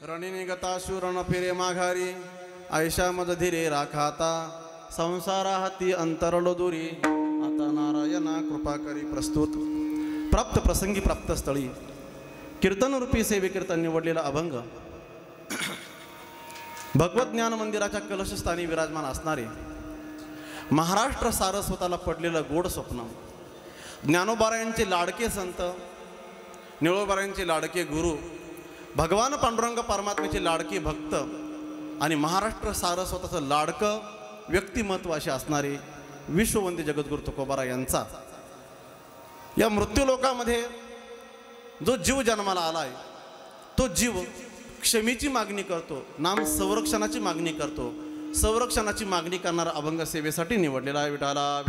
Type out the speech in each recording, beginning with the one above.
रणिनिगता शूरण फिरे माघारी आयशा मद धीरे राखाता संसारा हाती अंतरलो दुरी आता नारायणा कृपा करी प्रस्तुत प्राप्त प्रसंगी प्राप्त स्थळी कीर्तनरूपी सेवेकीर्तन निवडलेला अभंग भगवत ज्ञान मंदिराच्या कलशस्थानी विराजमान असणारे महाराष्ट्र सारस्वताला पडलेलं गोड स्वप्न ज्ञानोबारायांचे लाडके संत निळोबारायांचे लाडके गुरु भगवान पांडुरंग परमात्म्याचे लाडके भक्त आणि महाराष्ट्र सारस्वताचं लाडकं व्यक्तिमत्व असे असणारे विश्ववंदी जगद्गुरु तुकोबाराय यांचा या मृत्यूलोकामध्ये जो जीव जन्माला आलाय तो जीव क्षमेची मागणी करतो, नाम संरक्षणाची मागणी करतो, संरक्षणाची मागणी करणारा अभंग सेवेसाठी निवडलेला आहे. विठाला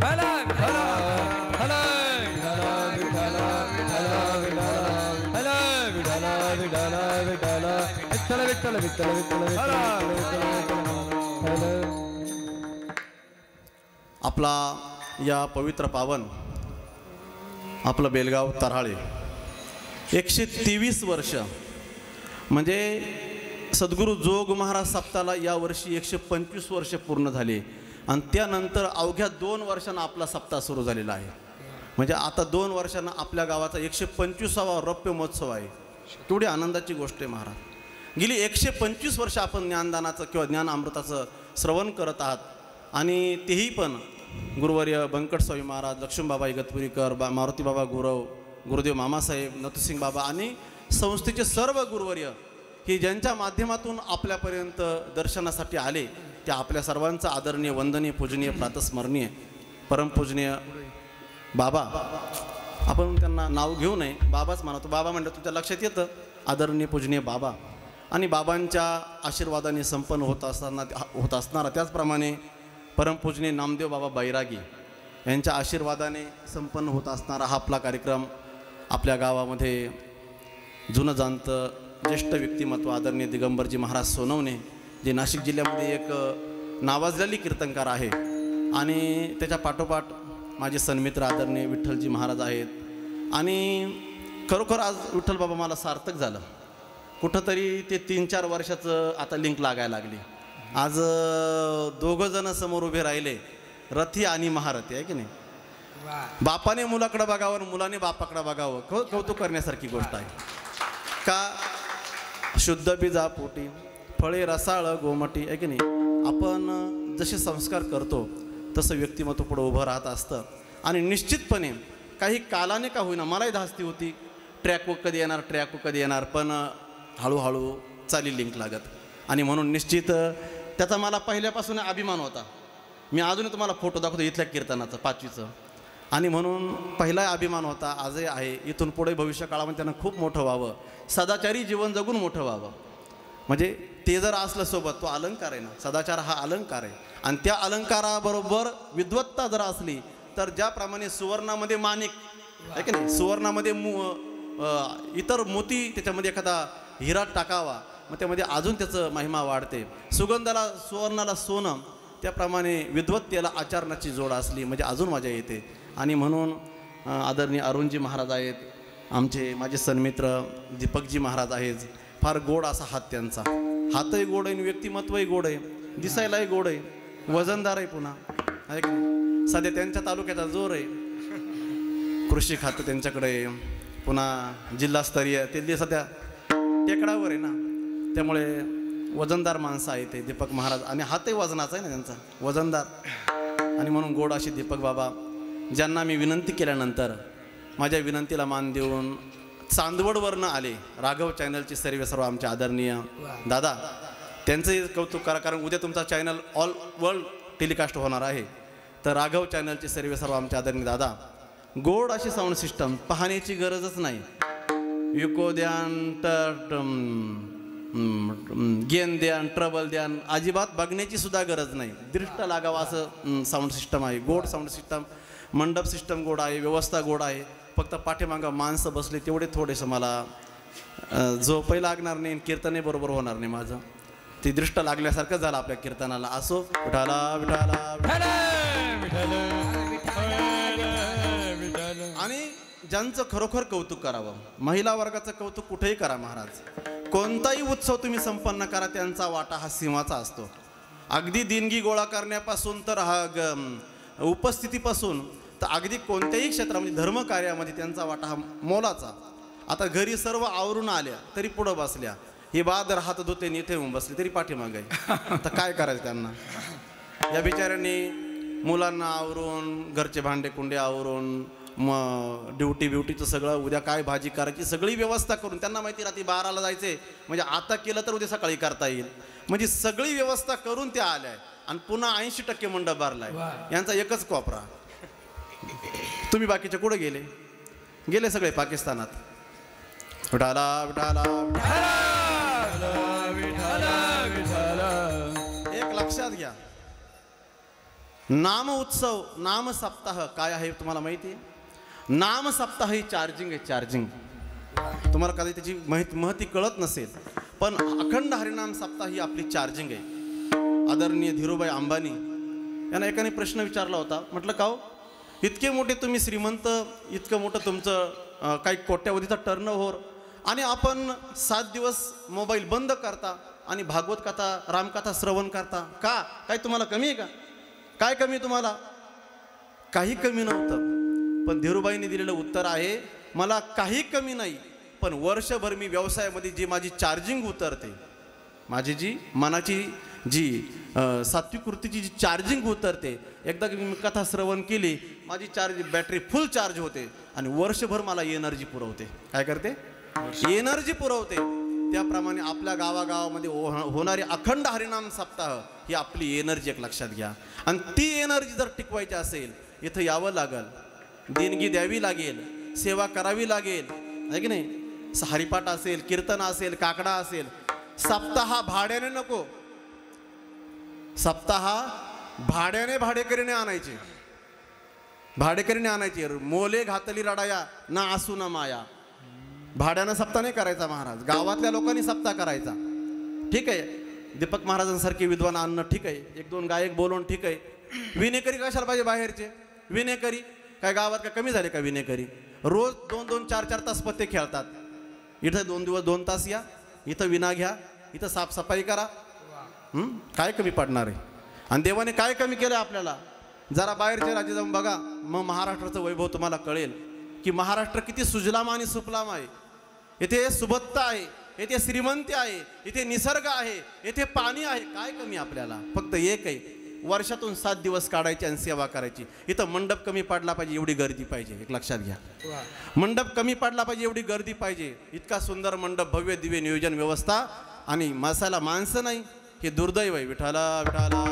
आपला या पवित्र पावन आपलं बेलगाव तऱ्हाळे 123 वर्ष म्हणजे सद्गुरू जोग महाराज सप्ताला या वर्षी 125 वर्ष पूर्ण झाले आणि त्यानंतर अवघ्या 2 वर्षांना आपला सप्ताह सुरू झालेला आहे. म्हणजे आता 2 वर्षांना आपल्या गावाचा 125वा रौप्य महोत्सव आहे. तेवढी आनंदाची गोष्ट आहे महाराज. गेली 125 वर्ष आपण ज्ञानदानाचं किंवा ज्ञान अमृताचं श्रवण करत आहात आणि तेही पण गुरुवर्य बंकट स्वामी महाराज, लक्ष्मीबाबा इगतपुरीकर, मारुतीबाबा गुरव, गुरुदेव मामासाहेब, नथुसिंग बाबा आणि संस्थेचे सर्व गुरुवर्य की ज्यांच्या माध्यमातून आपल्यापर्यंत दर्शनासाठी आले ते आपल्या सर्वांचं आदरणीय, वंदनीय, पूजनीय, प्रातस्मरणीय परमपूजनीय बाबा, आपण त्यांना नाव घेऊ नये, बाबाच म्हणतो. बाबा म्हणलं तुमच्या लक्षात येतं आदरणीय पूजनीय बाबा आणि बाबांच्या आशीर्वादाने संपन्न होत असणारा त्याचप्रमाणे परमपूजनीय नामदेव बाबा बैरागी यांच्या आशीर्वादाने संपन्न होत असणारा हा आपला कार्यक्रम आपल्या गावामध्ये जुनं जाणतं ज्येष्ठ व्यक्तिमत्व आदरणीय दिगंबरजी महाराज सोनवणे जे नाशिक जिल्ह्यामध्ये एक नावाजलेली कीर्तनकार आहे आणि त्याच्या पाठोपाठ माझे सन्मित्र आदरणीय विठ्ठलजी महाराज आहेत आणि खरोखर आज विठ्ठल बाबा मला सार्थक झालं. कुठंतरी ते 3-4 वर्षाचं आता लिंक लागायला लागली. आज 2 जण समोर उभे राहिले, रथी आणि महारथी आहे की नाही. बापाने मुलाकडे बघावं, मुलाने बापाकडे बघावं, कौतुक करण्यासारखी गोष्ट आहे. का शुद्ध बीजा पोटी फळे रसाळ गोमटी आहे की नाही. आपण जसे संस्कार करतो तसं व्यक्तिमत्व पुढे उभं राहत असतं आणि निश्चितपणे काही कालाने का होईना मलाही धास्ती होती ट्रॅकवर कधी येणार, पण हळूहळू चाली लिंक लागत आणि म्हणून निश्चित त्याचा मला पहिल्यापासून अभिमान होता. मी अजूनही तुम्हाला फोटो दाखवतो इथल्या कीर्तनाचं 5वीचं आणि म्हणून पहिला अभिमान होता, आजही आहे. इथून पुढे भविष्य काळामध्ये त्यांना खूप मोठं व्हावं, सदाचारी जीवन जगून मोठं व्हावं. म्हणजे ते जर असलं सोबत तो अलंकार आहे ना, सदाचार हा अलंकार आहे आणि त्या अलंकाराबरोबर विद्वत्ता जर असली तर ज्याप्रमाणे सुवर्णामध्ये माणिक आहे की नाही, सुवर्णामध्ये इतर मोती त्याच्यामध्ये एखादा हिरा टाकावा मग त्यामध्ये अजून त्याचं महिमा वाढते. सुगंधाला सुवर्णाला सोनं त्याप्रमाणे विद्वत्तेला आचरणाची जोड असली म्हणजे अजून मजा येते. आणि म्हणून आदरणीय अरुणजी महाराज आहेत, माझे सन्मित्र दीपकजी महाराज आहेत. फार गोड असा हात त्यांचा, हातही गोड आहे, व्यक्तिमत्वही गोड आहे, दिसायलाही गोड आहे, वजनदार आहे पुन्हा आहे की नाही. सध्या त्यांच्या तालुक्याचा जोर आहे, कृषी खातं त्यांच्याकडे, पुन्हा जिल्हास्तरीय ते सध्या टेकडावर आहे ना, त्यामुळे वजनदार माणसं आहे ते दीपक महाराज आणि हातही वजनाचा आहे ना त्यांचा, वजनदार. आणि म्हणून गोड अशी दीपक बाबा ज्यांना मी विनंती केल्यानंतर माझ्या विनंतीला मान देऊन चांदवडवरनं आले. राघव चॅनलचे सर्व आमचे आदरणीय दादा, त्यांचंही कौतुक करा कारण उद्या तुमचा चॅनल ऑल वर्ल्ड टेलिकास्ट होणार आहे. तर राघव चॅनलचे सर्व आमचे आदरणीय दादा, गोड अशी साऊंड सिस्टम, पाहण्याची गरजच नाही. युको द्यान गेन द्यान ट्रबल द्यान अजिबात बघण्याची सुद्धा गरज नाही, दृष्ट लागावं असं साऊंड सिस्टम आहे. गोड साऊंड सिस्टम, मंडप सिस्टम गोड आहे, व्यवस्था गोड आहे. फक्त पाठीमागं माणसं बसले तेवढे थोडेसं मला झोपही लागणार नाही, कीर्तनही बरोबर होणार नाही माझं. ती दृष्ट लागल्यासारखं झालं आपल्या कीर्तनाला. असो विठाला विठाला. आणि ज्यांचं खरोखर कौतुक करावं, महिला वर्गाचं कौतुक कुठेही करा महाराज, कोणताही उत्सव तुम्ही संपन्न करा, त्यांचा वाटा हा सिंहाचा असतो. अगदी देणगी गोळा करण्यापासून तर उपस्थितीपासून तर अगदी कोणत्याही क्षेत्रामध्ये धर्मकार्यामध्ये त्यांचा वाटा हा मोलाचा. आता घरी सर्व आवरून आल्या तरी पुढं बसल्या, ही बादर हात धुते इथे येऊन बसली तरी पाठीमागे. आता काय करायचं त्यांना? या बिचाऱ्यांनी मुलांना आवरून, घरचे भांडे कुंडे आवरून, मग ड्युटीचं सगळं, उद्या काय भाजी करायची सगळी व्यवस्था करून, त्यांना माहिती राहते 12ला जायचे म्हणजे आता केलं तर उद्या सकाळी करता येईल, म्हणजे सगळी व्यवस्था करून त्या आल्या आणि पुन्हा 80% मंडप भरलाय. यांचा एकच कोपरा. तुम्ही बाकीचे कुठे गेले सगळे पाकिस्तानात. विठाला विठाला एक लक्षात घ्या, नाम उत्सव, नाम सप्ताह काय आहे तुम्हाला माहिती आहे? नाम सप्ताह ही चार्जिंग आहे, चार्जिंग. तुम्हाला कधी त्याची महती कळत नसेल, पण अखंड हरिनाम सप्ताह ही आपली चार्जिंग आहे. आदरणीय धीरूभाई अंबानी यांना एकाने प्रश्न विचारला होता, म्हटलं का हो इतके मोठे तुम्ही श्रीमंत, इतकं मोठं तुमचं काही कोट्यावधीचा टर्नओव्हर, आणि आपण 7 दिवस मोबाईल बंद करता आणि भागवत कथा, रामकथा श्रवण करता का? काय तुम्हाला कमी आहे का? काय कमी तुम्हाला? काही कमी नव्हतं. पण धीरूभाईंनी दिलेलं उत्तर आहे, मला काही कमी नाही, पण वर्षभर मी व्यवसायामध्ये जी माझी चार्जिंग उतरते, माझी जी मनाची जी सात्विक वृत्तीची जी चार्जिंग उतरते, एकदा मी कथा श्रवण केली माझी बॅटरी फुल चार्ज होते आणि वर्षभर मला एनर्जी पुरवते. काय करते? एनर्जी पुरवते. त्याप्रमाणे आपल्या गावागावामध्ये होणारे अखंड हरिनाम सप्ताह ही आपली एनर्जी एक लक्षात घ्या. आणि ती एनर्जी जर टिकवायची असेल इथं यावं लागेल, देणगी द्यावी लागेल, सेवा करावी लागेल, आहे की नाही? हरिपाठ असेल, कीर्तन असेल, काकडा असेल. सप्ताह भाड्याने नको, सप्ताह भाडेकरीने आणायचे, भाडेकरीने आणायचे. मोले घातली रडाया ना आसू ना माया. भाड्यानं सप्ताह नाही करायचा महाराज, गावातल्या लोकांनी सप्ताह करायचा. ठीक आहे, दीपक महाराजांसारखे विद्वान आणणं ठीक आहे, 1-2 गायक बोलवून ठीक आहे. विनेकरी कशाला पाहिजे बाहेरचे? विनेकरी काय गावात काय कमी झाले का? विनेकरी रोज 2-2, 4-4 तास पत्ते खेळतात. इथं 2 दिवस 2 तास या, इथं विना घ्या, इथं साफसफाई करा. काय कमी पडणार आहे? आणि देवाने काय कमी केलं आपल्याला? जरा बाहेरचे राज्य जाऊन बघा, मग महाराष्ट्राचं वैभव तुम्हाला कळेल की महाराष्ट्र किती सुजलाम आणि सुफलाम आहे. येथे सुबत्ता आहे, येथे श्रीमंती आहे, इथे निसर्ग आहे, येथे पाणी आहे. काय कमी आपल्याला? फक्त एक आहे, वर्षातून 7 दिवस काढायची आणि सेवा करायची. इथं मंडप कमी पडला पाहिजे एवढी गर्दी पाहिजे, एक लक्षात घ्या. मंडप कमी पडला पाहिजे एवढी गर्दी पाहिजे. इतका सुंदर मंडप, भव्य दिव्य नियोजन व्यवस्था, आणि मसाला माणसं नाही, हे दुर्दैव आहे. विठाला विठाला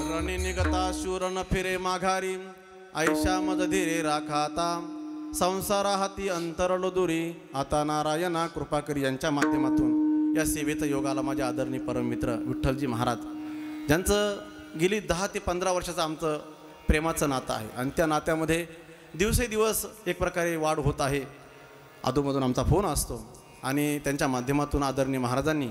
रणी निगता शूर न फिरे माघारी, ऐशा मज धीरे राखाता, संसारा हाती अंतरलो दुरी, आता नारायणा कृपा करी. यांच्या माध्यमातून या सेवेचा योगाला माझे आदरणीय परममित्र विठ्ठलजी महाराज, ज्यांचं गेली 10 ते 15 वर्षाचं आमचं प्रेमाचं नातं आहे, आणि त्या नात्यामध्ये दिवसेदिवस एक प्रकारे वाढ होत आहे. अधूनमधून आमचा फोन असतो, आणि त्यांच्या माध्यमातून आदरणीय महाराजांनी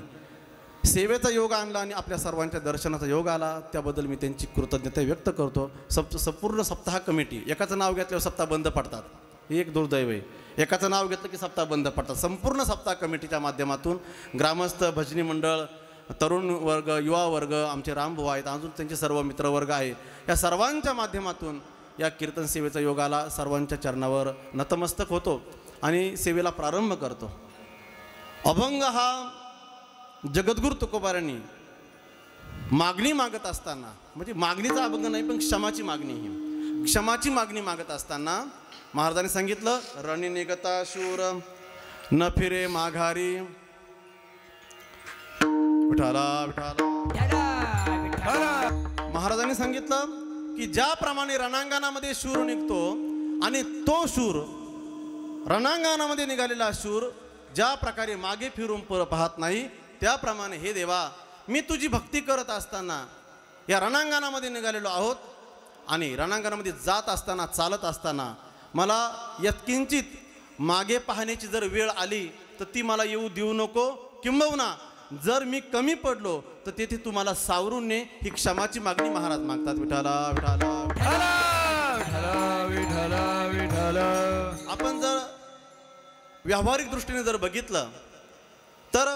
सेवेचा योग आणला आणि आपल्या सर्वांच्या दर्शनाचा योग आला. त्याबद्दल मी त्यांची कृतज्ञता व्यक्त करतो. संपूर्ण सप्ताह कमिटी, एकाचं नाव घेतल्यावर सप्ताह बंद पडतात, हे एक दुर्दैव आहे. एकाचं नाव घेतलं की सप्ताह बंद पडतात. संपूर्ण सप्ताह कमिटीच्या माध्यमातून ग्रामस्थ, भजनी मंडळ, तरुण वर्ग, युवा वर्ग, आमचे रामभाऊ आहेत, अजून त्यांचे सर्व मित्रवर्ग आहे, या सर्वांच्या माध्यमातून या कीर्तन सेवेचा योगाला सर्वांच्या चरणावर नतमस्तक होतो आणि सेवेला प्रारंभ करतो. अभंग हा जगद्गुरु तुकोबारांनी मागणी मागत असताना, म्हणजे मागणीचा अभंग नाही पण क्षमाची मागणी, ही क्षमाची मागणी मागत असताना महाराजांनी सांगितलं, रणी निगता शूर न फिरे माघारी. विठाला विठाला. महाराजांनी सांगितलं की ज्याप्रमाणे रणांगणामध्ये शूर निघतो आणि तो शूर, रणांगणामध्ये निघालेला शूर ज्या प्रकारे मागे फिरून पाहत नाही, त्याप्रमाणे हे देवा, मी तुझी भक्ती करत असताना या रणांगणामध्ये निघालेलो आहोत, आणि रणांगणामध्ये जात असताना, चालत असताना मला यत्किंचित मागे पाहण्याची जर वेळ आली तर ती मला येऊ देऊ नको. किंबहुना जर मी कमी पडलो तर तेथे तुम्हाला सावरून ने, ही क्षमाची मागणी महाराज मागतात. विठाला विठाला विठाला विठाला. आपण जर व्यावहारिक दृष्टीने जर बघितलं तर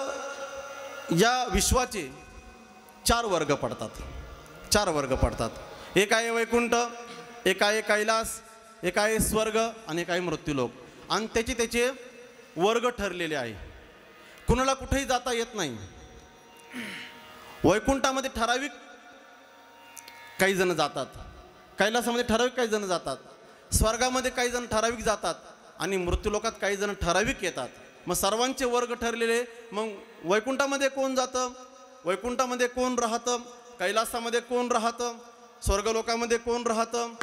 या विश्वाचे 4 वर्ग पडतात. 4 वर्ग पडतात. एक आहे वैकुंठ, एक आहे कैलास, एक आहे स्वर्ग आणि एक आहे मृत्यूलोक. आणि त्याचे वर्ग ठरलेले आहे. कुणाला कुठेही जाता येत नाही. वैकुंठामध्ये ठराविक काही जण जातात, कैलासामध्ये ठराविक काही जण जातात, स्वर्गामध्ये काही जण ठराविक जातात आणि मृत्यूलोकात काही जण ठराविक येतात. मग सर्वांचे वर्ग ठरलेले. मग वैकुंठामध्ये कोण जातं, वैकुंठामध्ये कोण राहतं, कैलासामध्ये कोण राहतं, स्वर्गलोकामध्ये कोण राहतं,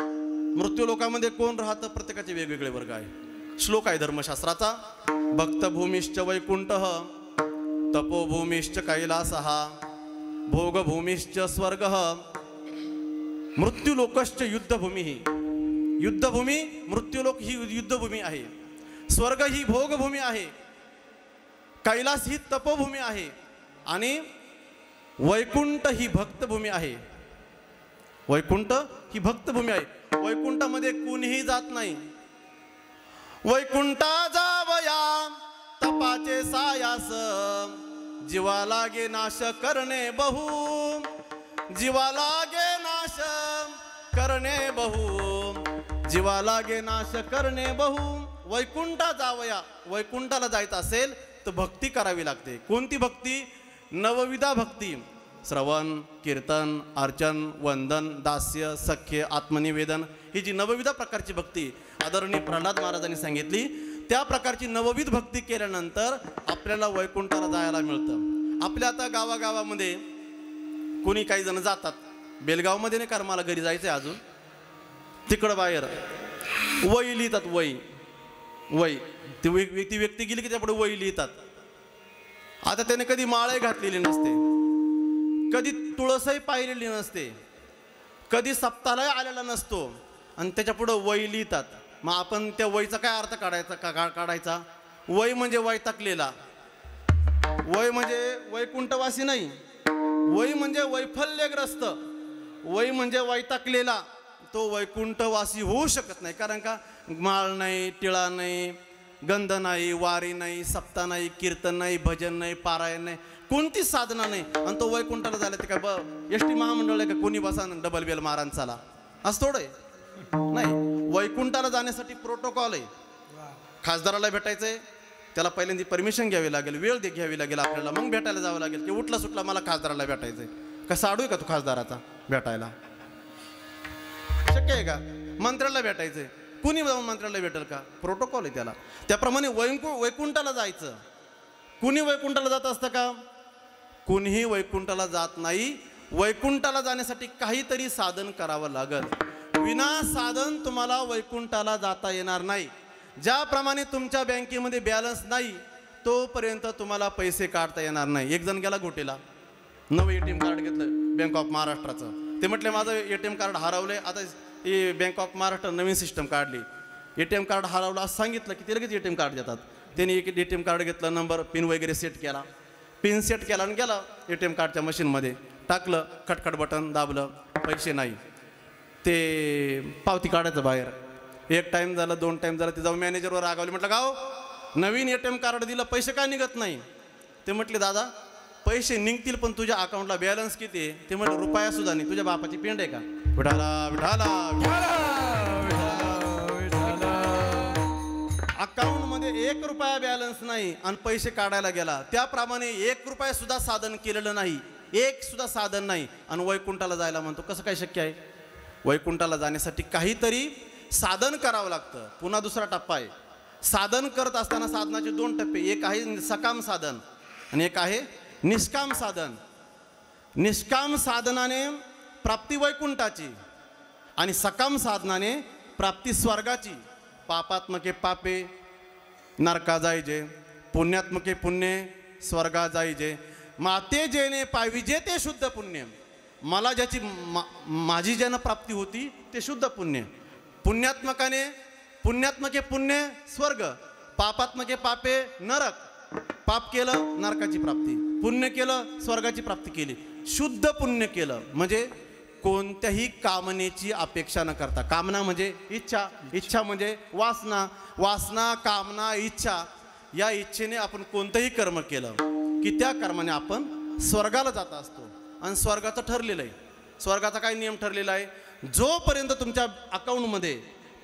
मृत्यूलोकामध्ये कोण राहतं, प्रत्येकाचे वेगवेगळे वर्ग आहे. श्लोक आहे धर्मशास्त्राचा. भक्तभूमिश्च वैकुंठः, तपोभूमिश्च कैलासः, भोगभूमिश्च स्वर्गः, मृत्यूलोकश्च युद्धभूमी. युद्धभूमी, मृत्यूलोक ही युद्धभूमी आहे, स्वर्ग ही भोगभूमी आहे, कैलास ही तपोभूमी आहे आणि वैकुंठ ही भक्तभूमी आहे. वैकुंठ ही भक्तभूमी आहे. वैकुंठामध्ये कुणीही जात नाही. वैकुंठा जावया तपाचे सायास, जीवा लागे नाश करणे बहु, जीवा लागे नाश करणे बहु, जीवा लागे नाश करणे बहु. वैकुंठा जावया, वैकुंठाला जायचं असेल तर भक्ती करावी लागते. कोणती भक्ती? नवविधा भक्ती. श्रवण, कीर्तन, अर्चन, वंदन, दास्य, सख्य, आत्मनिवेदन, ही जी नवविधा प्रकारची भक्ती आदरणीय प्रल्हाद महाराजांनी सांगितली, त्या प्रकारची नवविध भक्ती केल्यानंतर आपल्याला वैकुंठाला जायला मिळतं. आपल्या आता गावागावामध्ये कोणी काही जण जातात. बेलगावमध्ये नाही, कारण मला घरी जायचं आहे अजून. तिकडं बाहेर वही लिहितात. वही ती व्यक्ती गेली की त्यापुढे वही लिहितात. आता त्याने कधी माळही घातलेली नसते, कधी तुळसही पाहिलेली नसते, कधी सप्ताहही आलेला नसतो आणि त्याच्या पुढं वही लिहितात. मग आपण त्या वहीचा काय अर्थ काढायचा? वही म्हणजे वैतागलेला, वय म्हणजे वैकुंठवासी नाही, वही म्हणजे वैफल्यग्रस्त, वही म्हणजे वैतागलेला. तो वैकुंठवासी होऊ शकत नाही. कारण का? माळ नाही, टिळा नाही, गंध नाही, वारी नाही, सप्ताह नाही, कीर्तन नाही, भजन नाही, पारायण नाही, कोणतीच साधना नाही. आणि तो वैकुंठाला झाला ते काय एसटी महामंडळ आहे का? कोणी बसा डबल बेल मारान चाला असं थोडं आहे. नाही, वैकुंठाला जाण्यासाठी प्रोटोकॉल आहे. खासदाराला भेटायचंय, त्याला पहिल्यांदा परमिशन घ्यावी लागेल, वेळ घ्यावी लागेल आपल्याला, मग भेटायला जावं लागेल. की उठला सुटला मला खासदाराला भेटायचंय, कसा अडू आहे का तू खासदाराचा भेटायला? शक्य आहे का? मंत्र्याला भेटायचंय, कुणी जाऊन मंत्र्याला भेटेल का? प्रोटोकॉल आहे त्याला. त्याप्रमाणे वैकुंठाला जायचं. कुणी वैकुंठाला जात असतं का? कुणीही वैकुंठाला जात नाही. वैकुंठाला जाण्यासाठी काहीतरी साधन करावं लागेल. विना साधन तुम्हाला वैकुंठाला जाता येणार नाही. ज्याप्रमाणे तुमच्या बँकेमध्ये बॅलन्स नाही तोपर्यंत तुम्हाला पैसे काढता येणार नाही. एक जण गेला घोटेला, नवं ATM कार्ड घेतलं बँक ऑफ महाराष्ट्राचं. ते म्हटले माझं ATM कार्ड हरवलंय. आता ही बँक ऑफ महाराष्ट्र नवीन सिस्टम काढली. ATM कार्ड हरवलं असं सांगितलं की ते लगेच ATM कार्ड देतात. त्यांनी एक ATM कार्ड घेतलं, नंबर पिन वगैरे सेट केला, पिन सेट केला आणि गेला ATM कार्डच्या मशीनमध्ये टाकलं, खटखट बटन दाबलं, पैसे नाही. ते पावती काढायचं बाहेर. एक टाईम झालं, 2 टाईम झालं, ते जाऊन मॅनेजरवर रागावले. म्हटलं गाव नवीन ATM कार्ड दिलं, पैसे काय निघत नाही? ते म्हटले दादा पैसे निघतील पण तुझ्या अकाउंटला बॅलन्स किती आहे? ते म्हटलं रुपया सुद्धा नाही. तुझ्या बापाची पेंड आहे का? विठाला विठाला अकाउंटमध्ये 1 रुपया बॅलन्स नाही आणि पैसे काढायला गेला. त्याप्रमाणे 1 रुपया सुद्धा साधन केलेलं नाही, 1 सुद्धा साधन नाही आणि वैकुंठाला जायला म्हणतो. कसं काय शक्य आहे? वैकुंठाला जाण्यासाठी काहीतरी साधन करावं लागतं. पुन्हा दुसरा टप्पा आहे. साधन करत असताना साधनाचे 2 टप्पे. एक आहे सकाम साधन आणि एक आहे निष्काम साधन. निष्काम साधनाने प्राप्ती वैकुंठाची आणि सकाम साधनाने प्राप्ती स्वर्गाची. पापात्मके पापे नरका जायजे, पुण्यात्मके पुण्य स्वर्गा जायजे. माते जेने पाविजे ते शुद्ध पुण्य. मला ज्याची माझी ज्यानं प्राप्ती होती ते शुद्ध पुण्य. पुण्यात्मके पुण्य स्वर्ग, पापात्मके पापे नरक. पाप केलं नरकाची प्राप्ती. पुण्य केलं स्वर्गाची प्राप्ती केली. शुद्ध पुण्य केलं म्हणजे कोणत्याही कामनेची अपेक्षा न करता. कामना म्हणजे इच्छा, इच्छा म्हणजे वासना, वासना कामना इच्छा, या इच्छेने आपण कोणतंही कर्म केलं की त्या कर्माने आपण स्वर्गाला जात असतो. आणि स्वर्गाचं ठरलेलं आहे. स्वर्गाचा काय नियम ठरलेला आहे, जोपर्यंत तुमच्या अकाउंटमध्ये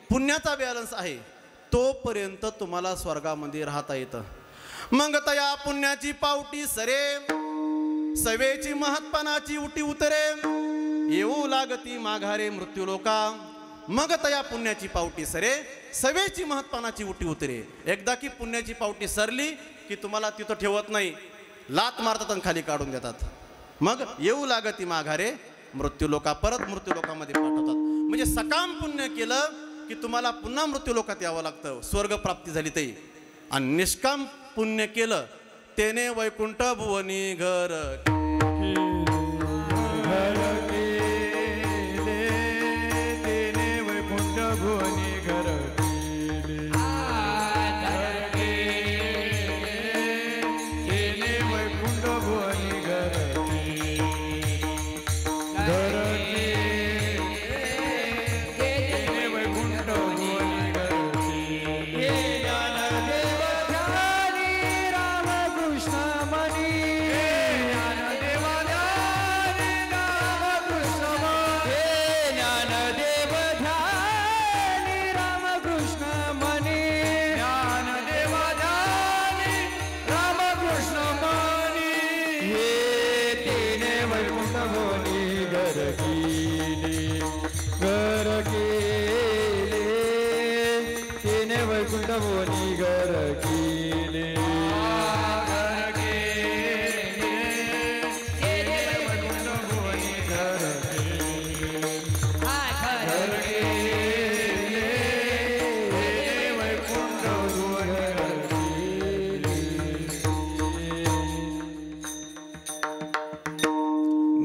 पुण्याचा बॅलन्स आहे तोपर्यंत तुम्हाला स्वर्गामध्ये राहता येतं. मग तया पुण्याची पावटी सरे, सवेची महत्पणाची उटी उतरे, येऊ लागती माघारे मृत्यूलोका. मग तया पुण्याची पावटी सरे, सवेची महत्पणाची उटी उतरे. एकदा की पुण्याची पावटी सरली की तुम्हाला तिथं ठेवत नाही, लात मारतात आणि खाली काढून देतात. मग येऊ लागती माघारे मृत्यूलोका, परत मृत्यूलोकामध्ये पाठवतात. म्हणजे सकाम पुण्य केलं की तुम्हाला पुन्हा मृत्यूलोकात यावं लागतं, स्वर्ग प्राप्ती झाली ते. आणि निष्काम पुण्य केलं तेने वैकुंठ भुवनी घर.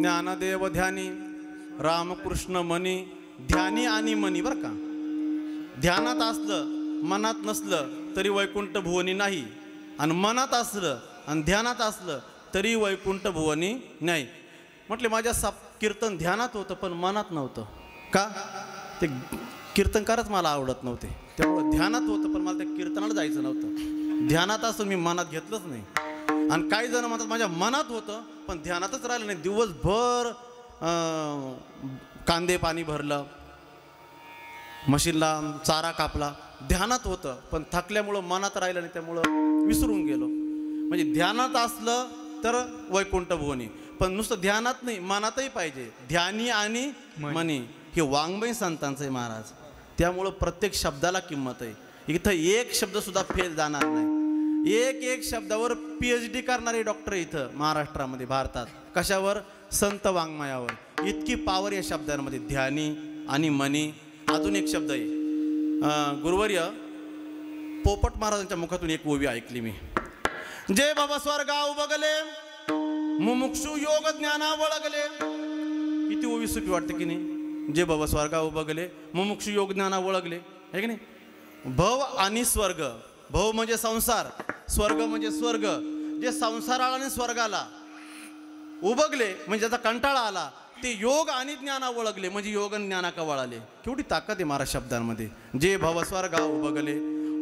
ज्ञानदेव ध्यानी रामकृष्ण मनी. ध्यानी आणि मनी बरं का. ध्यानात असलं मनात नसलं तरी वैकुंठ भुवनी नाही, आणि मनात असलं आणि ध्यानात असलं तरी वैकुंठ भुवनी नाही. म्हटले माझ्या कीर्तन ध्यानात होतं पण मनात नव्हतं. का? ते कीर्तनकारच मला आवडत नव्हते, त्यामुळं ध्यानात होतं पण मला त्या कीर्तनाला जायचं नव्हतं. ध्यानात असून मी मनात घेतलंच नाही. आणि काही जण म्हणतात माझ्या मनात होतं पण ध्यानातच राहिलं नाही. दिवसभर कांदे पाणी भरलं, मशीनला चारा कापला, ध्यानात होतं पण थकल्यामुळं मनात राहिलं नाही, त्यामुळं विसरून गेलो. म्हणजे ध्यानात असलं तर वैकुंठ भुवनी, पण नुसतं ध्यानात नाही मनातही पाहिजे. ध्यानी आणि मनी हे वाङ्मय संतांचं आहे महाराज. त्यामुळं प्रत्येक शब्दाला किंमत आहे. इथं एक शब्दसुद्धा फेल जाणार नाही. एक शब्दावर PhD करणारे डॉक्टर इथं महाराष्ट्रामध्ये भारतात. कशावर? संत वाङ्मयावर. इतकी पावर या शब्दांमध्ये, ध्यानी आणि मनी. अजून एक शब्द आहे, गुरुवर्य पोपट महाराजांच्या मुखातून एक ओवी ऐकली मी. जे बाबा स्वर्गा उबगले मुमुक्षु योग ज्ञाना वळगले. किती ओवी सुखी वाटते की नाही. जे बाबा स्वर्गा उबगले मुमुक्षु योग ज्ञाना वळगले, आहे की नाही. भव आणि स्वर्ग. भव म्हणजे संसार, स्वर्ग म्हणजे स्वर्ग. जे संसाराला आणि स्वर्गाला उबगले म्हणजे ज्याचा कंटाळा आला ते योग आणि ज्ञाना वळगले म्हणजे योग आणि ज्ञानाका वळाले. केवढी ताकद आहे महाराज शब्दांमध्ये. जे भव स्वर्गा उबगले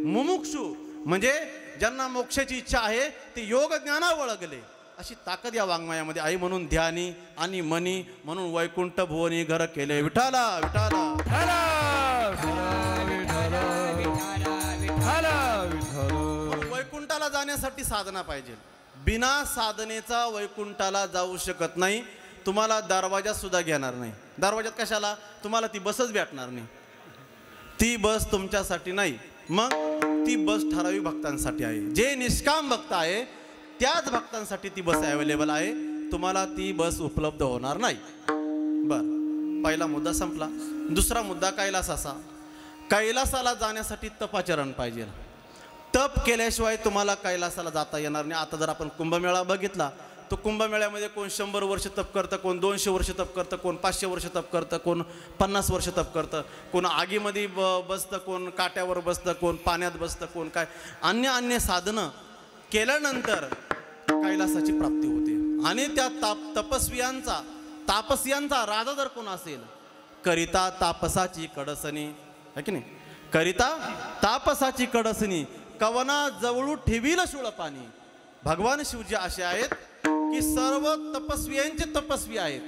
मुमुक्षु म्हणजे ज्यांना मोक्षाची इच्छा आहे ते योग ज्ञाना वळगले. अशी ताकद या वाङ्मयामध्ये आहे. म्हणून ध्यानी आणि मनी, म्हणून वैकुंठ भुवनी घर केले. विठाला विठाला वैकुंठाला जाण्यासाठी साधना पाहिजे. बिना साधनेचा वैकुंठाला जाऊ शकत नाही. तुम्हाला दरवाजात सुद्धा घेणार नाही. दरवाजात कशाला? तुम्हाला ती बसच भेटणार नाही. ती बस तुमच्यासाठी नाही, मग ती बस ठराविक भक्तांसाठी आहे. जे निष्काम भक्त आहे त्याच भक्तांसाठी ती बस अवेलेबल आहे. तुम्हाला ती बस उपलब्ध होणार नाही. बर, पहिला मुद्दा संपला. दुसरा मुद्दा कैलासाचा. कैलासाला जाण्यासाठी तपाचरण पाहिजे. तप केल्याशिवाय तुम्हाला कैलासाला जाता येणार नाही. आता जर आपण कुंभमेळा बघितला तो कुंभमेळ्यामध्ये कोण 100 वर्ष तप करतं, कोण 200 वर्ष तप करतं, कोण 500 वर्ष तप करतं, कोण 50 वर्ष तप करतं, कोण आगीमध्ये बसतं, कोण काट्यावर बसतं, कोण पाण्यात बसतं, कोण काय अन्य साधनं केल्यानंतर कैलासाची प्राप्ती होते। आणि त्या तपस्वियांचा तापस्यांचा राजा जर कोण असेल, करिता तापसाची कडसणी, है की नाही, करिता तापसाची कडसणी कवना जवळू ठेवील शूळ पाणी। भगवान शिवजी असे आहेत की सर्व तपस्वियांचे तपस्वी आहेत।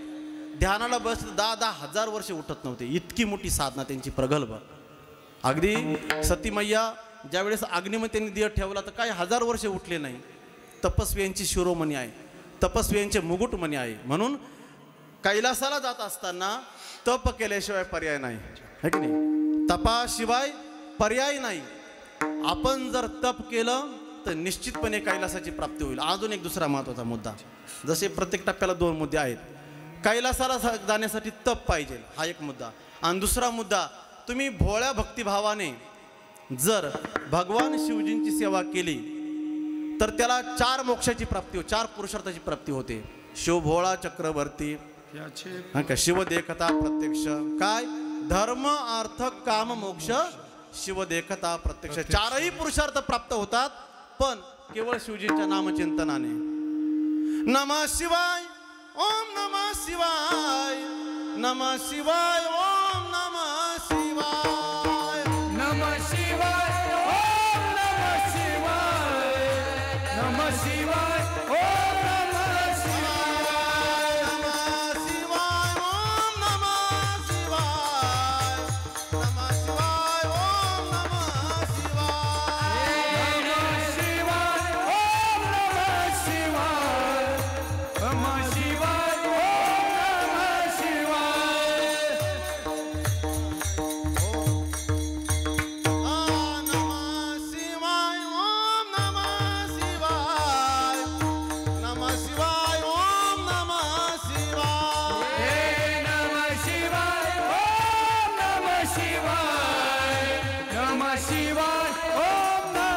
ध्यानाला बस 10,000 हजार वर्ष उठत नव्हते, इतकी मोठी साधना त्यांची प्रगल्भ। अगदी सती मैया ज्यावेळेस अग्निमध्ये त्यांनी दिवा ठेवला तर काही 1000 वर्ष उठले नाही। तपस्वियांची शिरोमणी आहे, तपस्वियांचे मुकुटमणी आहे। म्हणून कैलासाला जात असताना तप केल्याशिवाय पर्याय नाही, है की नाही, तपाशिवाय पर्याय नाही। आपण जर तप केलं तर निश्चितपणे कैलासाची प्राप्ती होईल। अजून एक दुसरा महत्त्वाचा मुद्दा, जसे प्रत्येक टप्प्याला 2 मुद्दे आहेत। कैलासाला जाण्यासाठी तप पाहिजे, हा एक मुद्दा। आणि दुसरा मुद्दा, तुम्ही भोळ्या भक्तिभावाने जर भगवान शिवजींची सेवा केली तर त्याला 4 मोक्षाची प्राप्ती, 4 पुरुषार्थाची प्राप्ती होते। शिवभोळा चक्रवर्ती, शिव देखता प्रत्यक्ष, काय धर्म अर्थ काम मोक्ष शिव देखता प्रत्यक्ष, 4ही पुरुषार्थ प्राप्त होतात, पण केवळ शिवजींच्या नामचिंतनाने। नमः शिवाय ओम नमः शिवाय, नमः शिवाय ओम नमः शिवाय, नमः शिवाय ओम नमः शिवाय, नमः शिवाय ओम नमः शिवाय, नमः शिवाय ओम नमः शिवाय, नमः शिवाय ओम नमः शिवाय, नमः शिवाय ओम नमः शिवाय, नमः शिवाय ओम नमः शिवाय, नमः शिवाय ओम नमः शिवाय, नमः शिवाय ओम नमः शिवाय, नमः शिवाय ओम नमः शिवाय, नमः शिवाय ओम नमः शिवाय, नमः शिवाय ओम नमः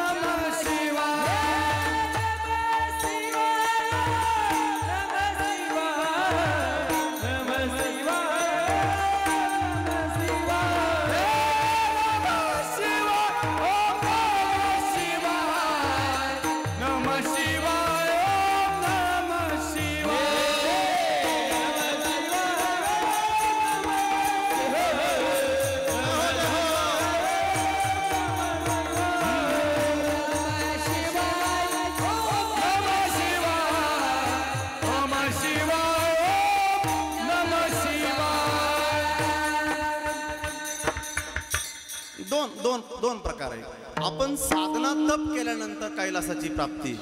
दोन प्रकार आहे। आपण साधना तप केल्यानंतर कैलासाची प्राप्ती,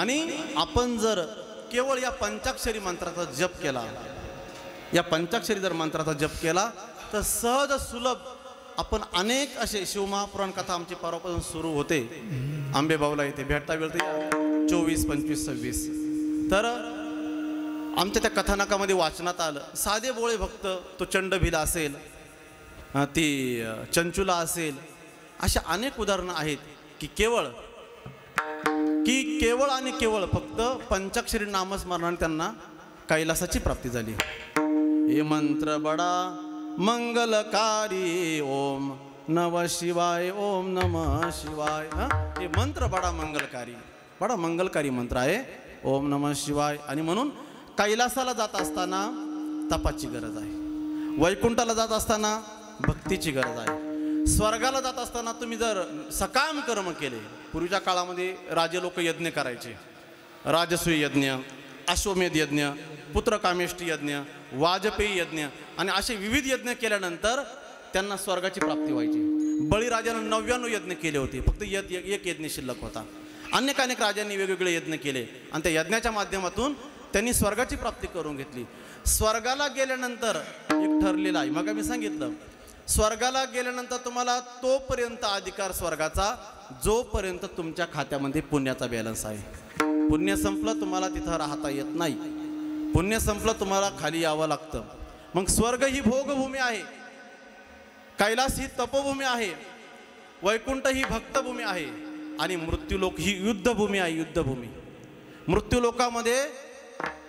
आणि आपण जर केवळ या पंचाक्षरी मंत्राचा जप केला, या पंचाक्षरी जर मंत्राचा जप केला तर सहज सुलभ आपण अनेक असे शिवमहापुराण कथा आमची परवापासून सुरू होते। आंबेबाऊला इथे भेटता वेळ तर 24, 25, 26 तर आमच्या त्या कथानकामध्ये वाचनात आलं, साधे बोळे भक्त, तो चंडभिला असेल, ती चंचुला असेल, अशा अनेक उदाहरणं आहेत की केवळ आणि केवळ फक्त पंचाक्षरी नामस्मरणाने त्यांना कैलासाची प्राप्ती झाली। हे मंत्र बडा मंगलकारी ओम नमः शिवाय ओम नमः शिवाय, हे मंत्र बडा मंगलकारी मंत्र आहे, ओम नमः शिवाय। आणि म्हणून कैलासाला जात असताना तपाची गरज आहे, वैकुंठाला जात असताना भक्तीची गरज आहे, स्वर्गाला जात असताना तुम्ही जर सकाम कर्म केले। पूर्वीच्या काळामध्ये राजे लोक यज्ञ करायचे, राजसूय यज्ञ, अश्वमेध यज्ञ, पुत्रकामेष्टी यज्ञ, वाजपेयी यज्ञ, आणि असे विविध यज्ञ केल्यानंतर त्यांना स्वर्गाची प्राप्ती व्हायची। बळीराजानं 99 यज्ञ केले होते, फक्त एक यज्ञ शिल्लक होता। अनेक राजांनी वेगवेगळे यज्ञ केले आणि त्या यज्ञाच्या माध्यमातून त्यांनी स्वर्गाची प्राप्ती करून घेतली। स्वर्गाला गेल्यानंतर एक ठरलेलं आहे, मग मी सांगितलं, स्वर्गाला गेल्यानंतर तुम्हाला तोपर्यंत अधिकार स्वर्गाचा जोपर्यंत तुमच्या खात्यामध्ये पुण्याचा बॅलन्स आहे। पुण्य संपलं तुम्हाला तिथं राहता येत नाही, पुण्य संपलं तुम्हाला खाली यावं लागतं। मग स्वर्ग ही भोगभूमी आहे, कैलास ही तपभूमी आहे, वैकुंठ ही भक्तभूमी आहे, आणि मृत्यूलोक ही युद्धभूमी आहे, युद्धभूमी। मृत्यूलोकामध्ये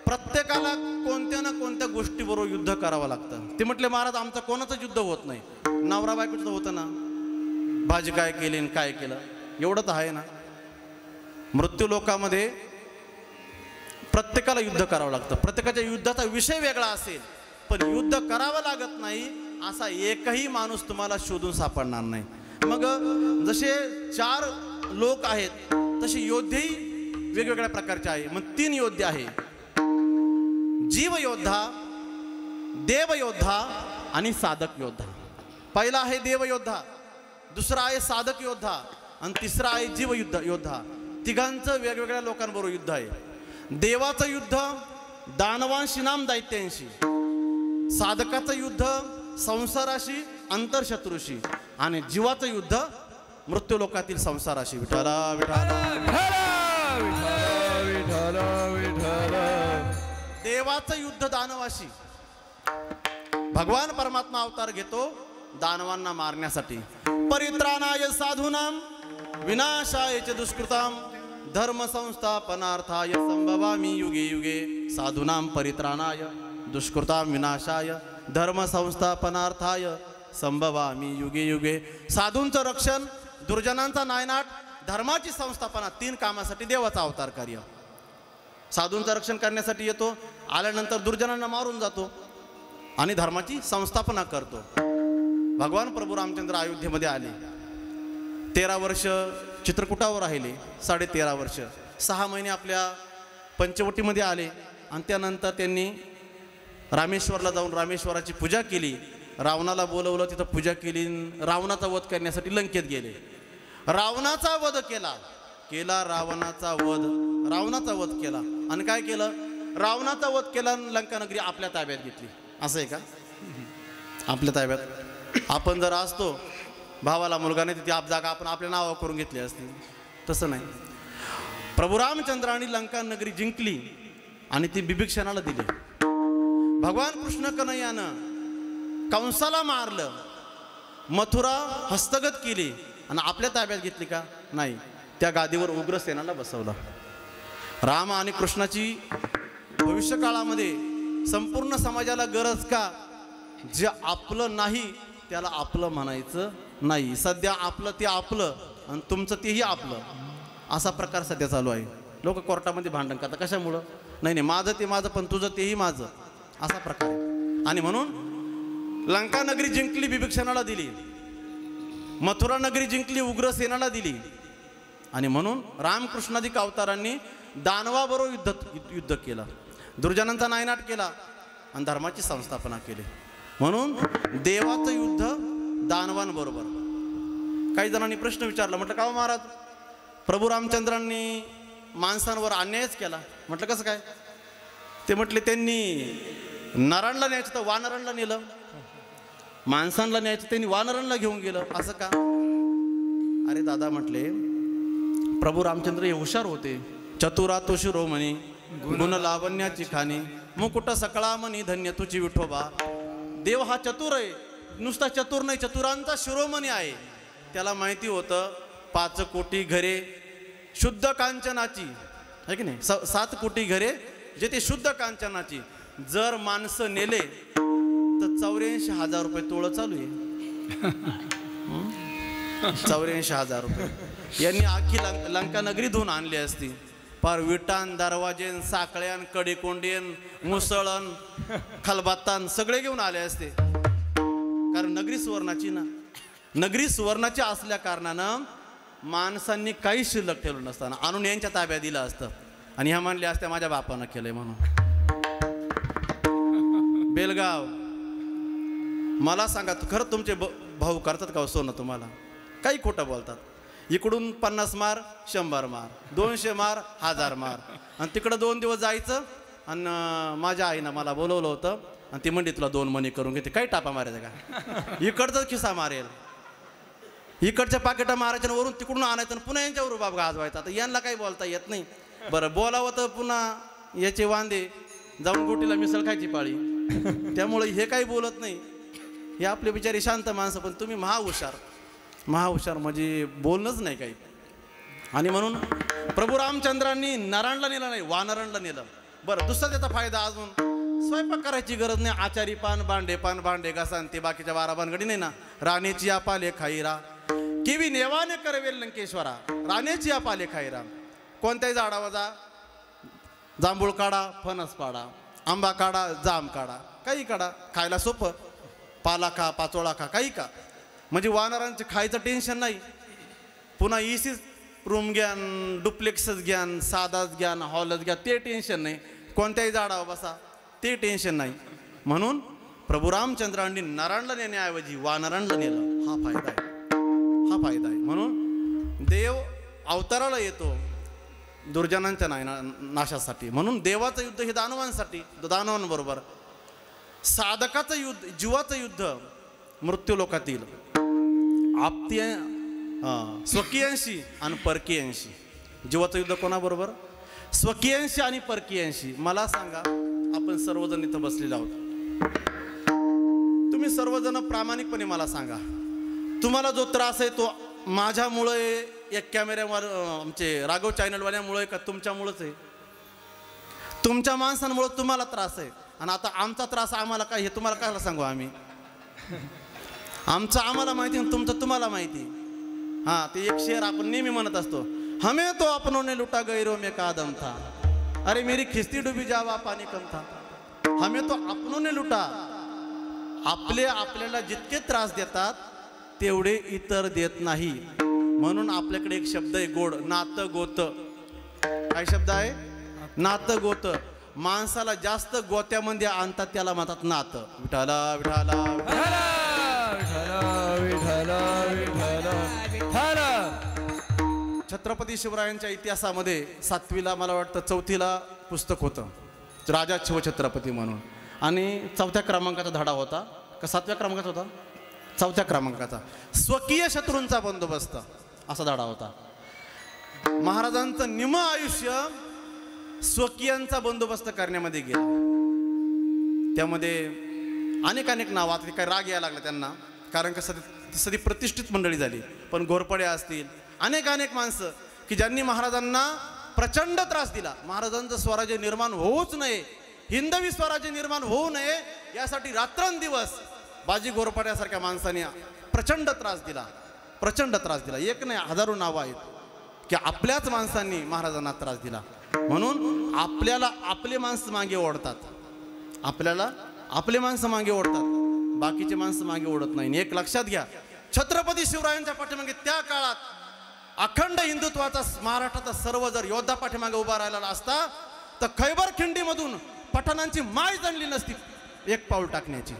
प्रत्येकाला कोणत्या ना कोणत्या गोष्टीबरोबर युद्ध करावं लागतं। ते म्हटले महाराज आमचं कोणाचं युद्ध होत नाही, नवरा बायकोचं होतं ना, भाजी काय केली आणि काय केलं एवढं तर आहे ना। मृत्यूलोकामध्ये प्रत्येकाला युद्ध करावं लागतं, प्रत्येकाच्या युद्धाचा विषय वेगळा असेल, पण युद्ध करावं लागत नाही असा एकही माणूस तुम्हाला शोधून सापडणार नाही. मग जसे 4 लोक आहेत तसे योद्धेही वेगवेगळ्या प्रकारचे आहे. मग 3 योद्धे आहे, जीव योद्धा, देव योद्धा आणि साधक योद्धा. पहिला आहे देव योद्धा, दुसरा आहे साधक योद्धा आणि तिसरा आहे जीव योद्धा. तिघांचं वेगवेगळ्या लोकांबरोबर युद्ध आहे. देवाचं युद्ध दानवांशी नाम दैत्यांशी, साधकाचं युद्ध संसाराशी अंतरशत्रूशी आणि जीवाचं युद्ध मृत्यूलोकातील संसाराशी. विठाला विठाला विठ्ठल विठ्ठल. देवाचं युद्ध दानवाशी. भगवान परमात्मा अवतार घेतो दानवांना मारण्यासाठी. परित्राणाय साधूनाम विनाशाय च दुष्कृताम धर्म संस्थापनार्थाय संभवामि युगे युगे. साधूनाम परित्राणाय दुष्कृताम विनाशाय धर्म संस्थापनार्थाय संभवामि युगे युगे. साधूंचं रक्षण, दुर्जनांचा नायनाट, धर्माची संस्थापना, 3 कामासाठी देवाचा अवतार कार्य. साधूंचं रक्षण करण्यासाठी येतो, आल्यानंतर दुर्जनांना मारून जातो आणि धर्माची संस्थापना करतो. भगवान प्रभू रामचंद्र अयोध्येमध्ये आले, 13 वर्ष चित्रकूटावर राहिले, 13.5 वर्ष, 6 महिने आपल्या पंचवटीमध्ये आले आणि त्यानंतर त्यांनी रामेश्वरला जाऊन रामेश्वराची पूजा केली. रावणाला बोलवलं, तिथं पूजा केली. रावणाचा वध करण्यासाठी लंकेत गेले. रावणाचा वध केला रावणाचा वध केला आणि काय केलं? रावणाचा वध केला, लंका नगरी आपल्या ताब्यात घेतली. असं आहे का? आपल्या ताब्यात आपण जर असतो, भावाला मुलगा नाही, ती जागा आपण आपल्या नावावर करून घेतली असती. तसं नाही. प्रभू रामचंद्रांनी लंका नगरी जिंकली आणि ती बिभीषणाला दिली. भगवान कृष्ण कन्हैयानं कंसाला मारलं, मथुरा हस्तगत केली आणि आपल्या ताब्यात घेतली का? नाही. त्या गादीवर उग्रसेनाला बसवलं. राम आणि कृष्णाची भविष्यकाळामध्ये संपूर्ण समाजाला गरज का? जे आपलं नाही त्याला आपलं म्हणायचं नाही. सध्या आपलं ते आपलं आणि तुमचं तेही आपलं, असा प्रकार सध्या चालू आहे. लोक कोर्टामध्ये भांडण करतात. कशामुळं? नाही, माझं ते माझं पण तुझं तेही माझं, असा प्रकार आहे. आणि म्हणून लंका नगरी जिंकली, बिभीषणाला दिली. मथुरा नगरी जिंकली, उग्रसेनाला दिली. आणि म्हणून रामकृष्णाधिक अवतारांनी दानवाबरोबर युद्ध केलं, दुर्जनांचा नायनाट केला आणि धर्माची संस्थापना केली. म्हणून देवाचं युद्ध दानवांबरोबर. काही जणांनी प्रश्न विचारला, म्हटलं का महाराज, प्रभू रामचंद्रांनी माणसांवर अन्यायच केला. म्हटलं कसं काय? ते म्हटले त्यांनी नरांना न्यायचं तर वानरांना नेलं, माणसांना न्यायचं त्यांनी वानरांना घेऊन गेलं. असं का? अरे दादा, म्हटले प्रभू रामचंद्र हे हुशार होते. चतुरातो शिरोमणी गुण लावण्याची खाणी मुकुट सकळा मनी धन्य तुझी विठोबा. देव हा चतुर आहे, नुसता चतुर नाही, चतुरांचा शिरोमणी आहे. त्याला माहिती होतं 5 कोटी घरे शुद्ध कांचनाची आहे की नाही, 7 कोटी घरे जे ते शुद्ध कांचनाची. जर माणसं नेले तर 84,000 रुपये तोळं चालू आहे. 84,000 रुपये यांनी आखी लंका नगरी धुवून आणली असती. पार विटान, दरवाजेन, साकळ्यान, कडेकोंडेन, मुसळन, खलबत्तान सगळे घेऊन आले असते. कारण नगरी सुवर्णाची ना, नगरी सुवर्णाची असल्या कारणानं माणसांनी काही शिल्लक ठेवलं नसताना आणून यांच्या ताब्यात दिलं असतं आणि ह्या म्हणल्या असत्या माझ्या बापानं केलंय म्हणून. बेलगाव, मला सांगा, खरं तुमचे भाऊ करतात का सोनं तुम्हाला? काही खोटं बोलतात. इकडून 50 मार, 100 मार, 200 मार, 1000 मार आणि तिकडं 2 दिवस जायचं. आणि माझ्या आईनं मला बोलवलं होतं आणि ती म्हणली तुला 2 मणी करून घेते. काही टापा मारायचा का? इकडचाच खिसा मारेल, इकडच्या पाकिटा मारायच्या, वरून तिकडून आणायचं आणि पुन्हा यांच्यावर बाब गाजवायचा. आता यांना काही बोलता येत नाही. बरं, बोलावं तर पुन्हा याचे वांदे, जाऊन गोटीला मिसळ खायची पाळी. त्यामुळे हे काही बोलत नाही. हे आपले बिचारी शांत माणसं, पण तुम्ही महाहुशार म्हणजे बोलणंच नाही काही. आणि म्हणून प्रभू रामचंद्रांनी नरांना नेलं नाही, वानरांना नेलं. बरं, दुसरा त्याचा फायदा अजून, स्वयंपाक करायची गरज नाही. आचारी पान भांडे घासा ते बाकीच्या 12 भानगडी नाही ना. राणेची आपाले खाईरा किवी नेवाने करवेल लंकेश्वरा. राणेची आपाले खाईरा. कोणत्याही झाडावर जा, जांभूळ काढा फणस पाडा, आंबा काढा जाम काढा, काही काढा, खायला सोपं, पाला खा पाचोळा खा काही का. म्हणजे वानरांचे खायचं टेन्शन नाही. पुन्हा इसी रूम घ्यान, डुप्लेक्सच घ्यान, साधाच घ्यान, हॉलच घ्या, ते टेन्शन नाही. कोणत्याही झाडावर बसा ते टेन्शन नाही. म्हणून प्रभू रामचंद्रांनी नरांना नेण्याऐवजी वानरांना नेलं. हा फायदा आहे, हा फायदा आहे. म्हणून देव अवताराला येतो दुर्जनांच्या नाशासाठी. म्हणून देवाचं युद्ध हे दानवांसाठी, दानवांबरोबर. साधकाचं युद्ध, जीवाचं युद्ध मृत्यू लोकातील आपत्य स्वकीयांशी आणि परकीयांशी. जीवाचं युद्ध कोणाबरोबर? स्वकीयांशी आणि परकीयांशी. मला सांगा, आपण सर्वजण इथं बसलेले आहोत. तुम्ही सर्वजण प्रामाणिकपणे मला सांगा, तुम्हाला जो त्रास आहे तो माझ्यामुळे, एक कॅमेऱ्यावर आमचे राघव चॅनलवाल्यामुळे का तुमच्यामुळेच आहे? तुमच्या माणसांमुळे तुम्हाला त्रास आहे. आणि आता आमचा त्रास आम्हाला काय हे तुम्हाला काय सांगू आम्ही? आमचं आम्हाला माहिती, तुमचं तुम्हाला माहिती. हां, ते एक शेर आपण नेहमी म्हणत असतो, हमें तो अपनों ने लुटा गैरों में का दम था, अरे मेरी खिस्ती डुबी जावा पाणी कम था. हमें तो अपनों ने लुटा. आपल्याला जितके त्रास देतात तेवढे इतर देत नाही. म्हणून आपल्याकडे एक शब्द आहे गोड, नातं गोत. काय शब्द आहे? नातं गोत. माणसाला जास्त गोत्यामध्ये आणतात त्याला म्हणतात नातं. विठाला विठाला छत्रपती शिवरायांच्या इतिहासामध्ये 7वीला मला वाटतं 4थीला पुस्तक होतं राजा शिवछत्रपती म्हणून. आणि 4थ्या क्रमांकाचा धडा होता का 7व्या क्रमांकाचा होता? 4थ्या क्रमांकाचा. स्वकीय शत्रूंचा बंदोबस्त असा धडा होता. महाराजांचं निम्म आयुष्य स्वकीयांचा बंदोबस्त करण्यामध्ये गेला. त्यामध्ये अनेक नाव, आता काही राग यायला लागला त्यांना, कारण का सदी प्रतिष्ठित मंडळी झाली. पण घोरपडे असतील, अनेक माणसं की ज्यांनी महाराजांना प्रचंड त्रास दिला. महाराजांचं स्वराज्य निर्माण होऊच नये, हिंदवी स्वराज्य निर्माण होऊ नये यासाठी रात्रंदिवस बाजी घोरपड्यासारख्या माणसाने प्रचंड त्रास दिला, प्रचंड त्रास दिला. एक नाही, हजारो नावं आहेत की आपल्याच माणसांनी महाराजांना त्रास दिला. म्हणून आपल्याला आपले माणसं मागे ओढतात, आपल्याला आपले माणसं मागे ओढतात, बाकीचे माणसं मागे ओढत नाही. एक लक्षात घ्या, छत्रपती शिवरायांच्या पाठीमागे त्या काळात अखंड हिंदुत्वाचा महाराष्ट्राचा सर्व जर योद्धा पाठीमागे उभा राहिलेला असता तर खैबर खिंडीमधून पठाणांची माय जणली नसती एक पाऊल टाकण्याची.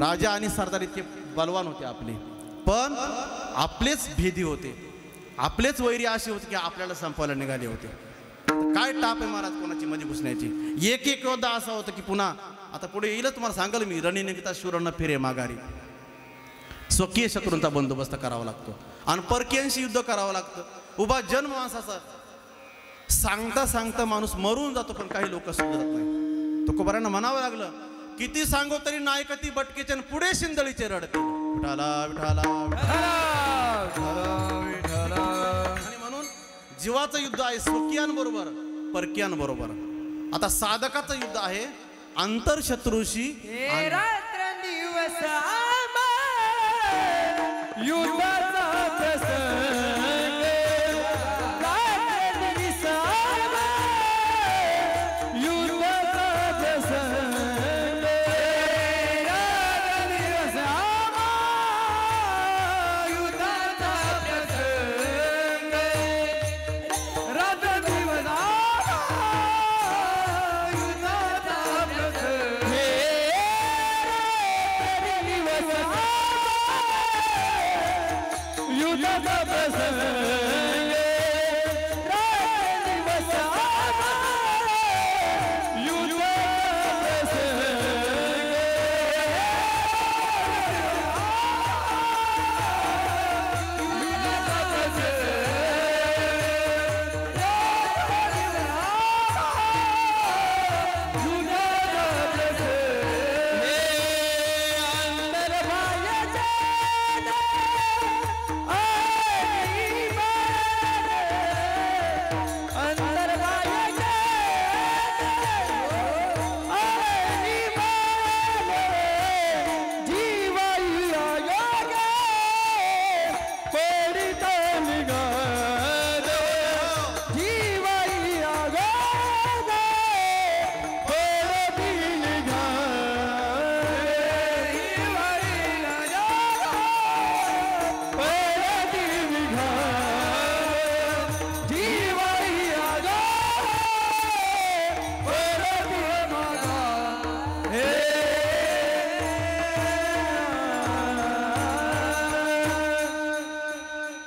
राजा आणि सरदार इतके बलवान होते आपले, पण आपलेच भेदी होते, आपलेच वैरी अशी होते की आपल्याला संपवायला निघाले होते. काय टाप आहे महाराज कोणाची मध्ये घुसण्याची. एक योद्धा असा होता की पुन्हा आता पुढे येईल तुम्हाला सांगाल मी, रणनिगिता शूरांना फिरे माघारी. स्वकीय शत्रूंचा बंदोबस्त करावा लागतो आणि परकीयांशी युद्ध करावं लागतं. उभा जन्म माणसाचा सांगता सांगता माणूस मरून जातो, पण काही लोक सुधरत नाही. तुकोबारांना म्हणावं लागलं, किती सांगो तरी नायकती बटकेचे पुढे शिंदळीचे रडते. विठाला विठाला आणि म्हणून जीवाचं युद्ध आहे स्वकीयांबरोबर परकीयांबरोबर. आता साधकाचं युद्ध आहे आंतरशत्रूशी.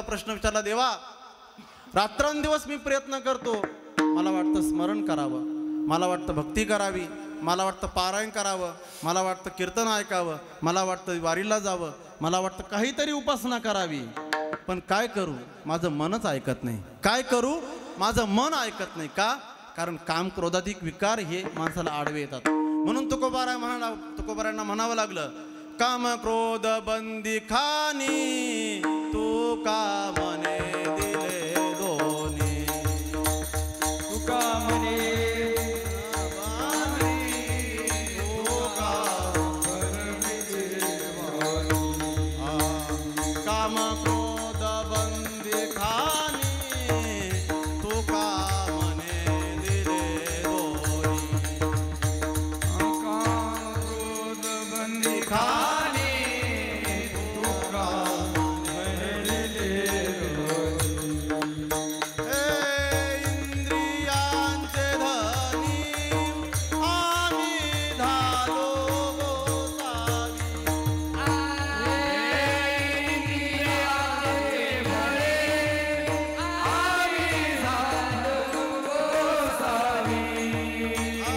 प्रश्न विचारला, देवा रात्रंदिवस मी प्रयत्न करतो, मला वाटतं स्मरण करावं, मला वाटतं भक्ती करावी, मला वाटतं पारायण करावं, मला वाटतं कीर्तन ऐकावं, मला वाटतं वारीला जावं, मला वाटतं काहीतरी उपासना करावी, पण काय करू, माझं मनच ऐकत नाही. काय करू, माझं मन ऐकत नाही. का? कारण काम क्रोधाधिक विकार हे माणसाला आडवे येतात. म्हणून तुकोबारायांना म्हणावं लागलं, काम क्रोध बंदी खानी तू का मने दिले दोन्ही. तुका मने काम क्रोध बंदी खानी तू का मने दिले दोन्ही. काम क्रोध बंदी खानी तुका मने दिले दोन्ही.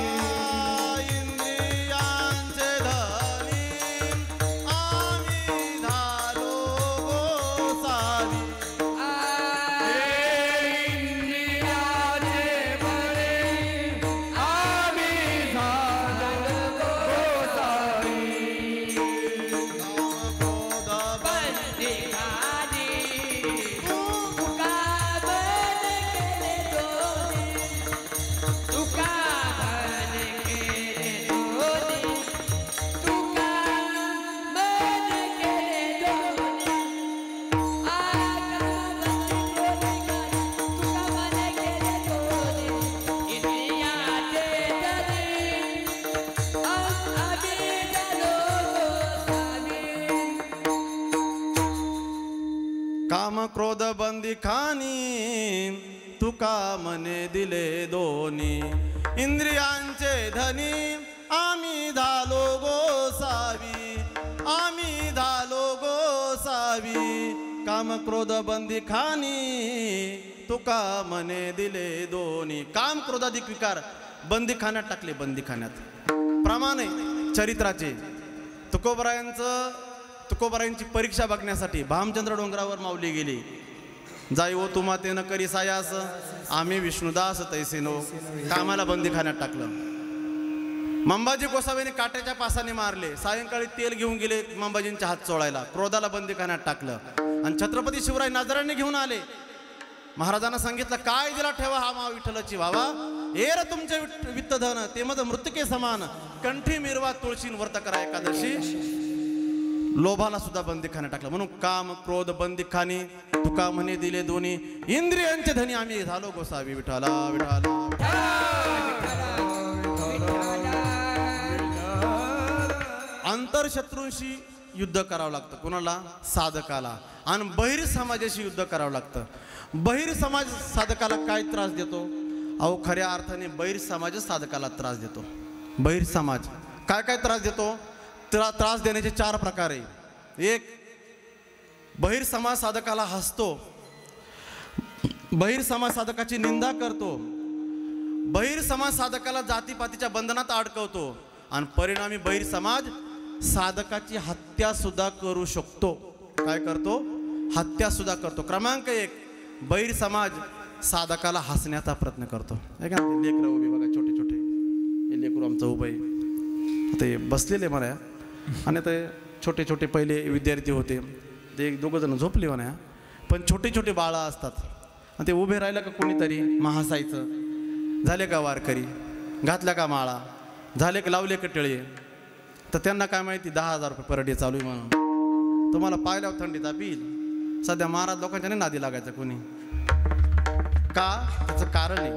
इंद्रियांचे धनी आम्ही झालो गोसावी. इंद्रियांचे धनी आम्ही झालो गोसावी. काम क्रोध बंदी खानी तुका मने दिले दोन्ही. इंद्रियांचे धनी आम्ही झालो गोसावी, आम्ही झालो गोसावी. काम क्रोध बंदी खानी तुका मने दिले दोन्ही. काम क्रोधाधिक विकार बंदी खाण्यात टाकले, बंदी खाण्यात. प्रमाणे चरित्राचे तुकोबरायांची परीक्षा बघण्यासाठी भामचंद्र डोंगरावर माऊली गेली. जाई ओ तुम्हा ते न करी सायास, आम्ही विष्णुदास तैसेनो. कामाला बंदी खाण्यात टाकलं. मंबाजी गोसावीने काट्याच्या पासाने मारले. सायंकाळी तेल घेऊन गेले मंबाजींच्या हात चोळायला. क्रोधाला बंदी खाण्यात टाकलं. आणि छत्रपती शिवराय नजरांनी घेऊन आले. महाराजांना सांगितलं, काय दिला ठेवा हा मा विठ्ठलाची व्हावा. एर तुमचे वित्तधन ते मज मृतके समान, कंठी मिरवा तुळशीन व्रत करा एकादशी. लोभाला सुद्धा बंदी खाण्यात टाकलं. म्हणून काम क्रोध बंदी खानी तुका म्हणे दिले दोन्ही. इंद्रियांचे धनी आम्ही झालो गोसावी. विठाला विठाला. आंतरशत्रूंशी युद्ध करावं लागतं कोणाला, साधकाला. आणि बहिर समाजाशी युद्ध करावं लागतं. बहिर समाज साधकाला काय त्रास देतो? अहो खऱ्या अर्थाने बहिर समाज साधकाला त्रास देतो. बहिर समाज काय काय त्रास देतो? त्रास देण्याचे 4 प्रकार आहे. एक, बहिर समाज साधकाला हसतो. बहिर समाज साधकाची निंदा करतो. बहिर समाज साधकाला जातीपातीच्या बंधनात अडकवतो. आणि परिणामी बहिर समाज साधकाची हत्या सुद्धा करू शकतो. काय करतो? हत्या सुद्धा करतो. क्रमांक 1, बहिर समाज साधकाला हसण्याचा प्रयत्न करतो. का लेकरं उभे बघा, छोटे छोटे. हे लेकरू आमचं उभं आहे, ते बसलेले म्हणा. आणि ते छोटे छोटे पहिले विद्यार्थी होते, ते 1-2 जण झोपले म्हणा. पण छोटे छोटे बाळं असतात. आणि ते उभे राहिलं का कोणीतरी महासायचं, झाले का वारकरी, घातल्या का माळा, झाले का लावले का टिळे. तर त्यांना काय माहिती 10,000 रुपये पर डे चालू आहे म्हणून. तुम्हाला पाहिल्यावर थंडी तापील. सध्या महाराज लोकांच्या नाही नादी लागायचं कोणी. का? त्याचं कारण आहे,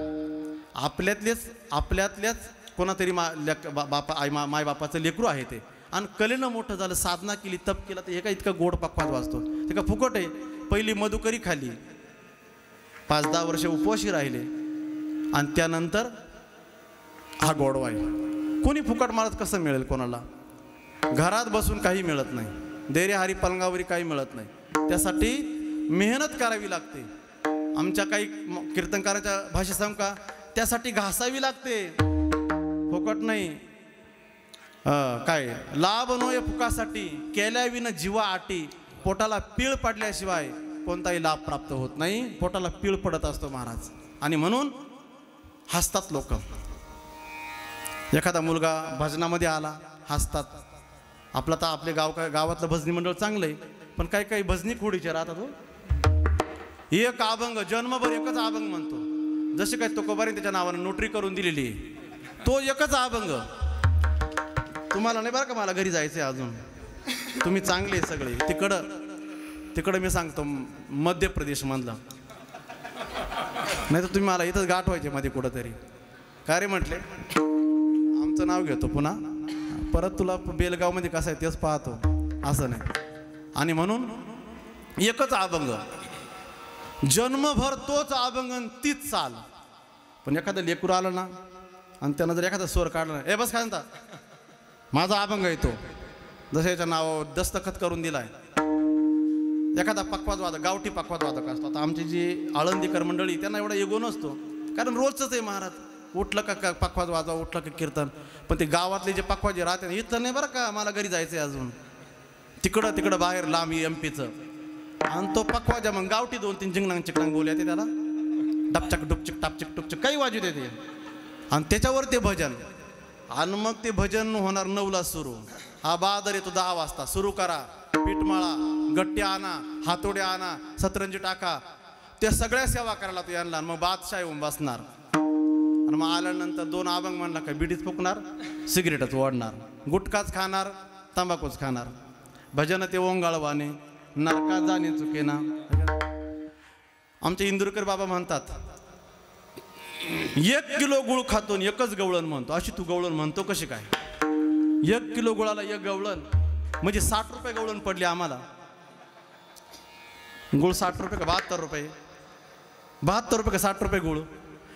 आपल्यातल्याच कोणातरी मायबापाचं लेकरू आहे ते. आणि कलेनं मोठं झालं, साधना केली, तप केला, तर हे का इतकं गोड पक्वात वाचतो. ते का फुकट आहे? पहिली मधुकरी खाली, 5-10 वर्ष उपवाशी राहिले, आणि त्यानंतर हा गोडवा आहे. कोणी फुकट मारत कसं मिळेल कोणाला? घरात बसून काही मिळत नाही, देरे हारी पलंगावरी काही मिळत नाही. त्यासाठी मेहनत करावी लागते. आमच्या काही कीर्तनकाराच्या भाषेत सांगू का, त्यासाठी घासावी लागते, फुकट नाही. काय लाभ नोय फुकासाठी केल्या विन जीवा आटी, पोटाला पीळ पडल्याशिवाय कोणताही लाभ प्राप्त होत नाही. पोटाला पीळ पडत असतो महाराज. आणि म्हणून हसतात लोक. एखादा मुलगा भजनामध्ये आला, हसतात. आपलं तर आपले गावातलं भजनी मंडळ चांगलं आहे, पण काही काही भजनी खोडीचे राहतात हो. एक अभंग जन्मभर एकच अभंग म्हणतो. जसे काही तुकोबारीने त्याच्या नावानं नोटरी करून दिलेली आहे, तो एकच अभंग. तुम्हाला नाही बरं का, मला घरी जायचं आहे अजून. तुम्ही चांगले सगळे. तिकडं मी सांगतो मध्य प्रदेशमधला, नाही तर तुम्ही मला इथंच गाठवायचे मध्ये कुठंतरी. काय रे म्हटले, आमचं नाव घेतो पुन्हा, परत तुला बेलगावमध्ये कसं आहे तेच पाहतो, असं नाही. आणि म्हणून एकच अभंग, जन्मभर तोच अभंग तीच चाल. पण एखादं लेकरू आलं ना आणि त्यानं जर एखादा स्वर काढला, ए बस काय म्हणता, माझा अभंग आहे तो, जसं याच्या नाव दस्तखत करून दिलाय. एखादा पक्वाद वादक, गावठी पक्वाद वादक असतो. आता आमची जी आळंदीकर मंडळी, त्यांना एवढा एगो नसतो, कारण रोजच आहे महाराज. उठलं का पक्वाद वाजवा, उठलं का कीर्तन. पण ते गावातले जे पक्वाद जे राहते, इथलं नाही बरं का, मला घरी जायचं आहे अजून. तिकडं बाहेर लांब MP चं. आणि तो पक्वाद मग गावठी 2-3 जिंगणांग चिकणांग बोल येते त्याला, डपचक डुपचिक टापचिक टुपचिक काही वाजू देते. आणि त्याच्यावर ते भजन. आणि मग ते भजन होणार 9ला सुरू. हा बहादर येतो 10 वाजता. सुरू करा, पीठमाळा, गट्ट्या आणा, हातोडे आणा, सतरंजी टाका, त्या सगळ्या सेवा करायला तो यांना. मग बादशाह येऊन बसणार. आणि मग आल्यानंतर 2 अभंग म्हणला का बिडीच फुकणार, सिगरेटच ओढणार, गुटखाच खाणार, तंबाखूच खाणार. भजन ते ओंगाळवाने, नरकात जाणे चुकेना. आमचे इंदुरकर बाबा म्हणतात, 1 किलो गुळ खातो आणि एकच गवळण म्हणतो. अशी तू गवळण म्हणतो कशी काय? 1 किलो गुळाला 1 गवळण म्हणजे 60 रुपये गवळण पडली आम्हाला. गुळ 60 रुपये का 72 रुपये? 72 रुपये का 60 रुपये गुळ?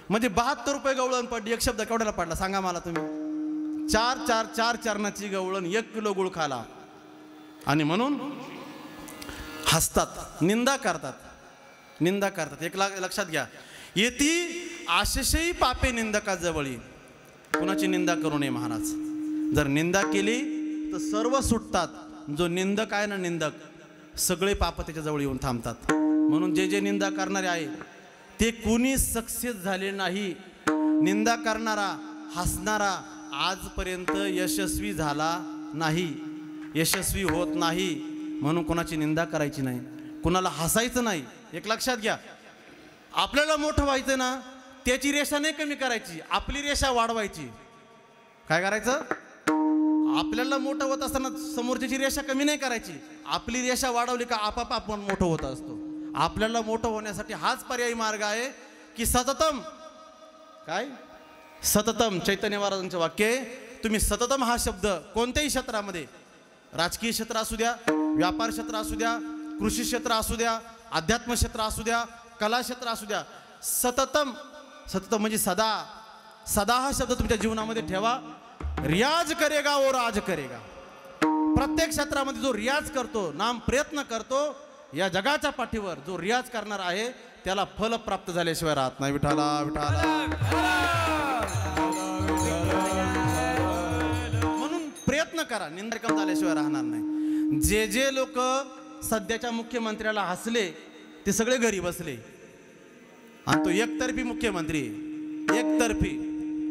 म्हणजे 72 रुपये गवळण पडली. एक शब्द केवढ्याला पडला सांगा मला तुम्ही? 4 चरणाची गवळण 1 किलो गुळ खाला. आणि म्हणून हसतात, निंदा करतात. एक लक्षात घ्या, येती आशेषही पापे निंदका जवळी. कुणाची निंदा करू नये महाराज. जर निंदा केली तर सर्व सुटतात. जो निंदक आहे ना, निंदक, सगळे पाप त्याच्या जवळ येऊन थांबतात. म्हणून जे निंदा करणारे आहे ते कुणी सक्सेस झाले नाही. निंदा करणारा, हसणारा आजपर्यंत यशस्वी झाला नाही, यशस्वी होत नाही. म्हणून कोणाची निंदा करायची नाही, कुणाला हसायचं नाही. एक लक्षात घ्या, आपल्याला मोठं व्हायचं ना, त्याची रेषा नाही कमी करायची, आपली रेषा वाढवायची. काय करायचं? आपल्याला मोठं होत असताना समोरच्याची रेषा कमी नाही करायची, आपली रेषा वाढवली का आपाप आपण मोठं होत असतो. आपल्याला मोठं होण्यासाठी हाच पर्यायी मार्ग आहे की सततम. काय सततम? चैतन्य महाराजांचं वाक्य आहे. तुम्ही सततम हा शब्द कोणत्याही क्षेत्रामध्ये, राजकीय क्षेत्र असू द्या, व्यापार क्षेत्र असू द्या, कृषी क्षेत्र असू द्या, अध्यात्म क्षेत्र असू द्या, कला क्षेत्र असू द्या, सततम म्हणजे सदा हा शब्द तुमच्या जीवनामध्ये ठेवा. रियाज करेगा वो राज करेगा. प्रत्येक क्षेत्रामध्ये जो रियाज करतो, नाम प्रयत्न करतो, या जगाच्या पाठीवर जो रियाज करणार आहे त्याला फल प्राप्त झाल्याशिवाय राहत नाही. विठाला विठाला. म्हणून प्रयत्न करा, निंदा झाल्याशिवाय राहणार नाही. जे लोक सध्याच्या मुख्यमंत्र्याला हसले ते सगळे घरी बसले. आणि तो एकतर्फी मुख्यमंत्री, एकतर्फी,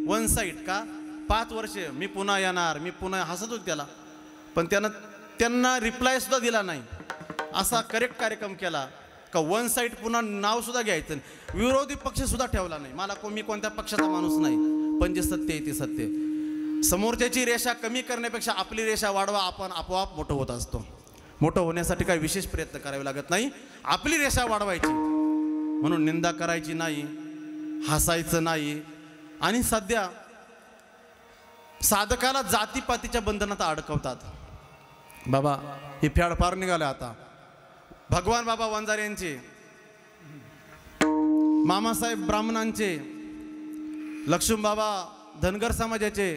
1 साइड. का 5 वर्ष मी पुन्हा येणार, मी पुन्हा, हसत होते त्याला. पण त्यांना रिप्लाय सुद्धा दिला नाही. असा करेक्ट कार्यक्रम केला का 1 साइड पुन्हा नाव सुद्धा घ्यायचं, विरोधी पक्ष सुद्धा ठेवला नाही. मी कोणत्या पक्षाचा माणूस नाही, पण जे सत्य आहे ते सत्य. समोरच्याची रेषा कमी करण्यापेक्षा आपली रेषा वाढवा, आपण आपोआप मोठं होत असतो. मोठं होण्यासाठी काही विशेष प्रयत्न करावे लागत नाही, आपली रेषा वाढवायची. म्हणून निंदा करायची नाही, हसायचं नाही. आणि सध्या साधकाला जातीपातीच्या बंधनात अडकवतात. बाबा ही फॅड फार निघाले आता. भगवान बाबा वंजारे यांचे, मामासाहेब ब्राह्मणांचे, लक्ष्मण बाबा धनगर समाजाचे,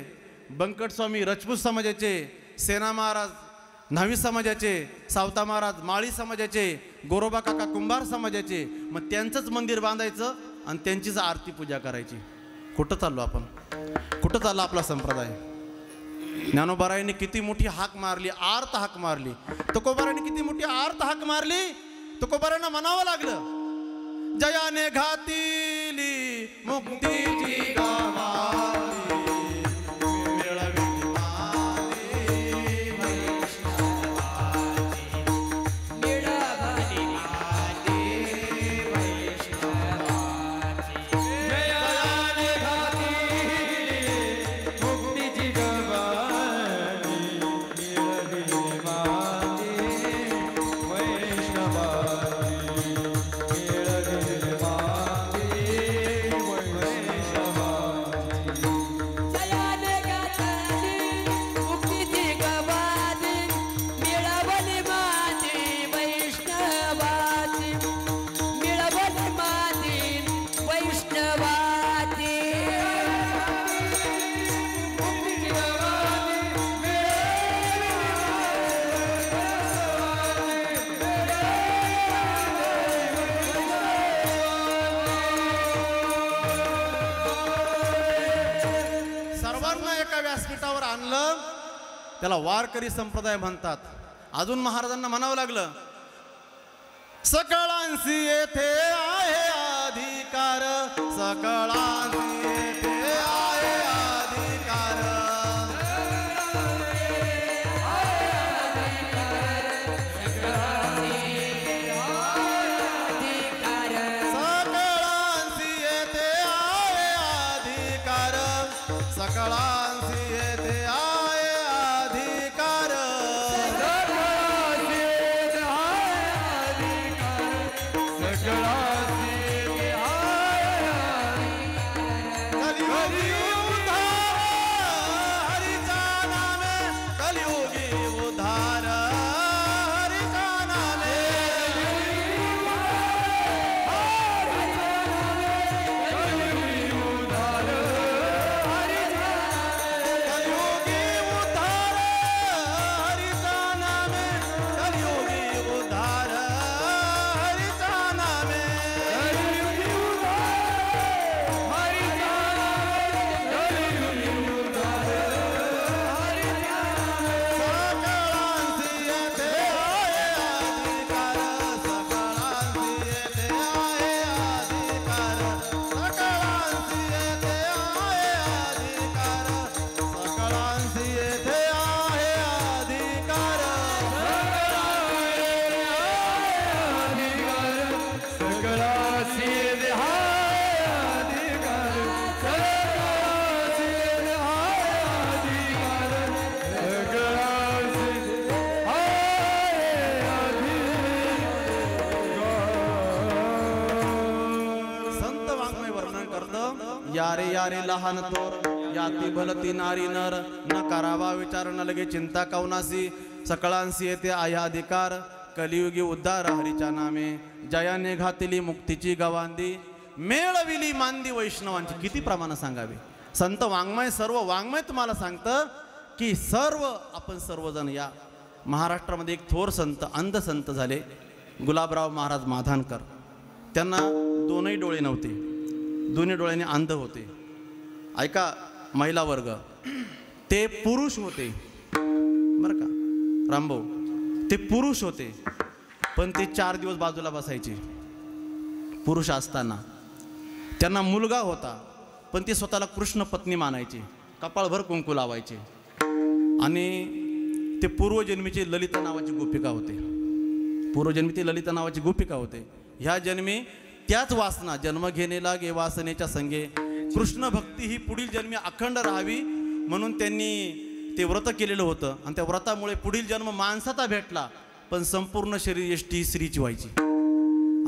बंकट स्वामी राजपूत समाजाचे, सेना महाराज न्हावी समाजाचे, सावता महाराज माळी समाजाचे, गोरोबा काका कुंभार समाजाचे, मग त्यांचंच मंदिर बांधायचं आणि त्यांचीच आरती पूजा करायची. कुठं चाललो आपण? कुठं चालला आपला संप्रदाय? ज्ञानोबारायांनी किती मोठी हाक मारली, आर्त हाक मारली. तुकोबारांनी किती मोठी आर्त हाक मारली. तुकोबारांना म्हणावं लागलं, जयाने घातिली मुक्तीची गावाली, मिळविली माती वैष्णवाची, मिळविली माती वैष्णवाची. जयाने घातिली मुक्तीची गवाली, मिळविली माती वैष्णवाची, मिळविली माती व्यासपीठावर आणलं, त्याला वारकरी संप्रदाय म्हणतात. अजून महाराजांना म्हणावं लागलं, सकळांसी येथे आहे अधिकार, सकळांसी येथे आहे अधिकार, सकळांसी येथे आहे अधिकार, सकळांसी येथे आहे अधिकार, कलियुगी उद्धार हरीचा नामे, कलियुगी उद्धार हरीचा नामे, कलियुगी उद्धार हरीचा नामे, कलियुगी उद्धार हरीचा नामे, सकळांसी येथे आहे अधिकार, सकळांसी येथे आहे अधिकार, सकळांसी येथे आहे अधिकार, सकळांसी येथे आहे अधिकार, संत वाङ्मय वर्णन करतं, यारे यारे लहान थोर, याती भलती नारी नर, न करावा विचार न लगे चिंता कवनासी, सकळांसी येथे आहे अधिकार, कलियुगी उद्धार हरीच्या नामे, जयाने घातली मुक्तीची गवांदी, मेळविली मांदी वैष्णवांची. किती प्रमाण सांगावे? संत वाङ्मय, सर्व वाङ्मय तुम्हाला सांगतं की सर्व आपण सर्वजण या महाराष्ट्रामध्ये एक थोर संत, अंध संत झाले, गुलाबराव महाराज माधानकर. त्यांना दोनही डोळे नव्हते, दोन्ही डोळ्याने अंध होते. ऐका महिला वर्ग, ते पुरुष होते बरं का रामभाऊ, ते पुरुष होते, पण ते 4 दिवस बाजूला बसायचे पुरुष असताना. त्यांना मुलगा होता, पण ते स्वतःला कृष्ण पत्नी मानायचे, कपाळभर कुंकू लावायचे, आणि ते पूर्वजन्मीचे ललिता नावाची गोपिका होते. पूर्वजन्मी ती ललिता नावाची गोपिका होते. ह्या जन्मी त्याच वासना जन्म घेणे लागे वासनेच्या संगे, कृष्ण भक्ती ही पुढील जन्मी अखंड राहावी म्हणून त्यांनी ते व्रत केलेलं होतं. आणि त्या व्रतामुळे पुढील जन्म माणसाचा भेटला, पण संपूर्ण शरीर यष्टी स्त्रीची व्हायची.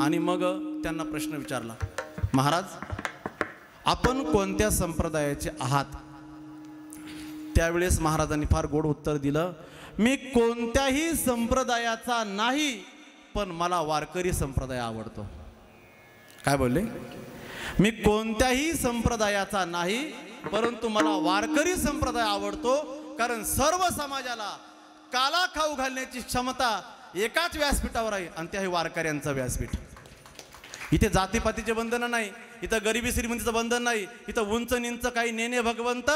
आणि मग त्यांना प्रश्न विचारला, महाराज आपण कोणत्या संप्रदायाचे आहात? त्यावेळेस महाराजांनी फार गोड उत्तर दिलं, मी कोणत्याही संप्रदायाचा नाही, पण मला वारकरी संप्रदाय आवडतो. काय बोलले? मी कोणत्याही संप्रदायाचा नाही, परंतु मला वारकरी संप्रदाय आवडतो, कारण सर्व समाजाला काला खाऊ घालण्याची क्षमता एकाच व्यासपीठावर आहे आणि ते आहे वारकऱ्यांचं व्यासपीठ. इथे जातीपातीचे बंधन नाही, इथं गरिबी श्रीमंतीचं बंधन नाही, इथं उंच निंच काही नेने भगवंत